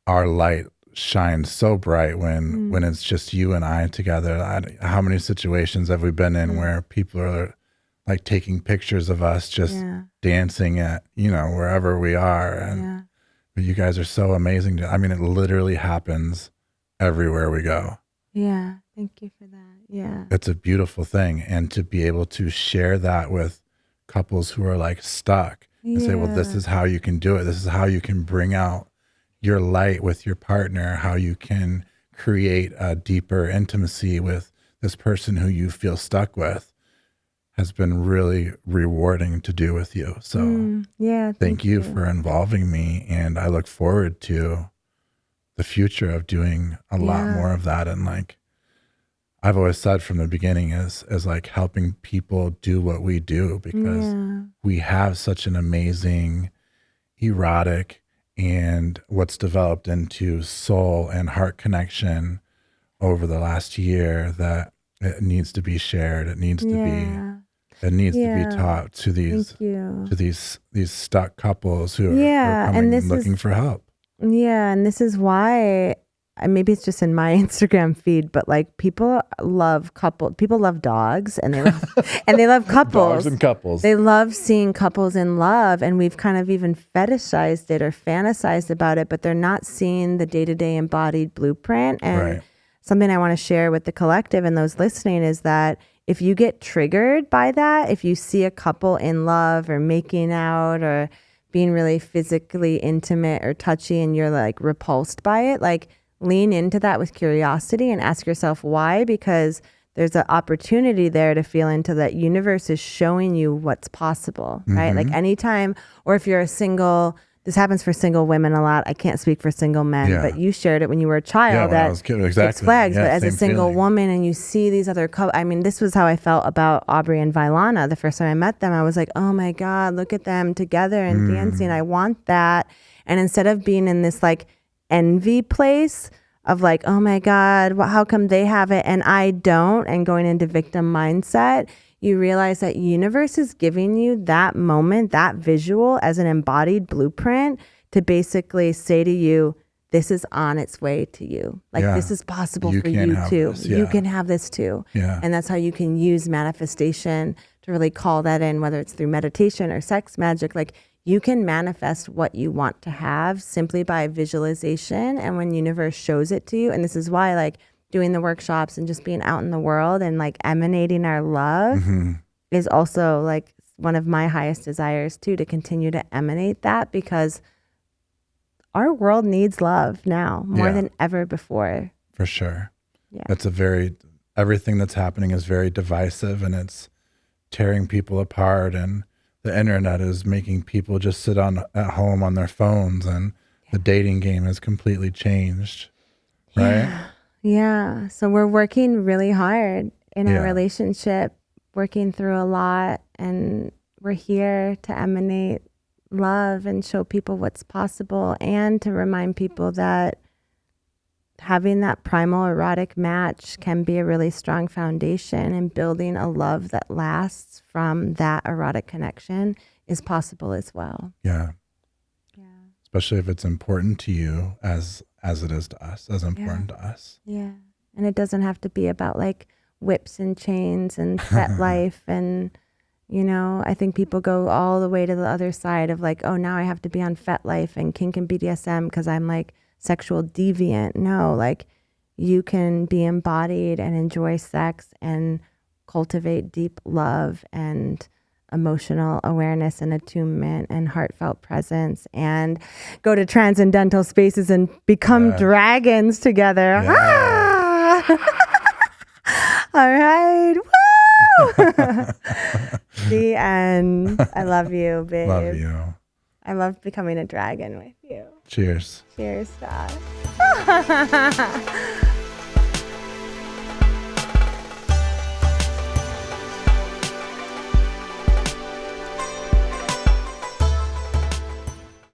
our light shines so bright when it's just you and I together. How many situations have we been in where people are like taking pictures of us just dancing at, wherever we are. And you guys are so amazing. It literally happens everywhere we go. Yeah. Thank you for that. Yeah. It's a beautiful thing. And to be able to share that with couples who are like stuck and say, well, this is how you can do it. This is how you can bring out your light with your partner, how you can create a deeper intimacy with this person who you feel stuck with has been really rewarding to do with you. So thank you for involving me. And I look forward to the future of doing a lot more of that. And like I've always said from the beginning is like helping people do what we do because we have such an amazing erotic and what's developed into soul and heart connection over the last year that it needs to be shared. It needs to be taught to these stuck couples who are coming and looking for help. Yeah, and this is why maybe it's just in my Instagram feed, but like people love dogs and they love couples. Dogs and couples. They love seeing couples in love, and we've kind of even fetishized it or fantasized about it, but they're not seeing the day-to-day embodied blueprint. And something I want to share with the collective and those listening is that if you get triggered by that, if you see a couple in love or making out or being really physically intimate or touchy and you're like repulsed by it, like lean into that with curiosity and ask yourself why, because there's an opportunity there to feel into that universe is showing you what's possible, right? Like anytime, or if you're a single, this happens for single women a lot. I can't speak for single men, but you shared it when you were a child at Six Flags. But as a single woman and you see these other couples, this was how I felt about Aubrey and Vailana. The first time I met them, I was like, oh my God, look at them together and dancing. I want that. And instead of being in this like envy place of like, oh my God, how come they have it and I don't, and going into victim mindset, you realize that universe is giving you that moment, that visual as an embodied blueprint to basically say to you, this is on its way to you. Like this is possible for you too. You can have this too. And that's how you can use manifestation to really call that in, whether it's through meditation or sex magic. Like you can manifest what you want to have simply by visualization. And when universe shows it to you, and this is why like doing the workshops and just being out in the world and like emanating our love is also like one of my highest desires too, to continue to emanate that, because our world needs love now more than ever before. For sure. Yeah. That's everything that's happening is very divisive and it's tearing people apart, and the internet is making people just sit at home on their phones, and the dating game has completely changed. Right? Yeah. So we're working really hard in our relationship, working through a lot, and we're here to emanate love and show people what's possible, and to remind people that having that primal erotic match can be a really strong foundation, and building a love that lasts from that erotic connection is possible as well. Yeah. Especially if it's important to you as it is to us, as important to us. Yeah. And it doesn't have to be about like whips and chains and set life. And, you know, I think people go all the way to the other side of like, oh, now I have to be on Fet Life and kink and BDSM because I'm like sexual deviant. No, like you can be embodied and enjoy sex and cultivate deep love and emotional awareness and attunement and heartfelt presence, and go to transcendental spaces and become dragons together. Yeah. Ah! All right. Woo! The end. I love you, babe. Love you. I love becoming a dragon with you. Cheers. Cheers, Dad.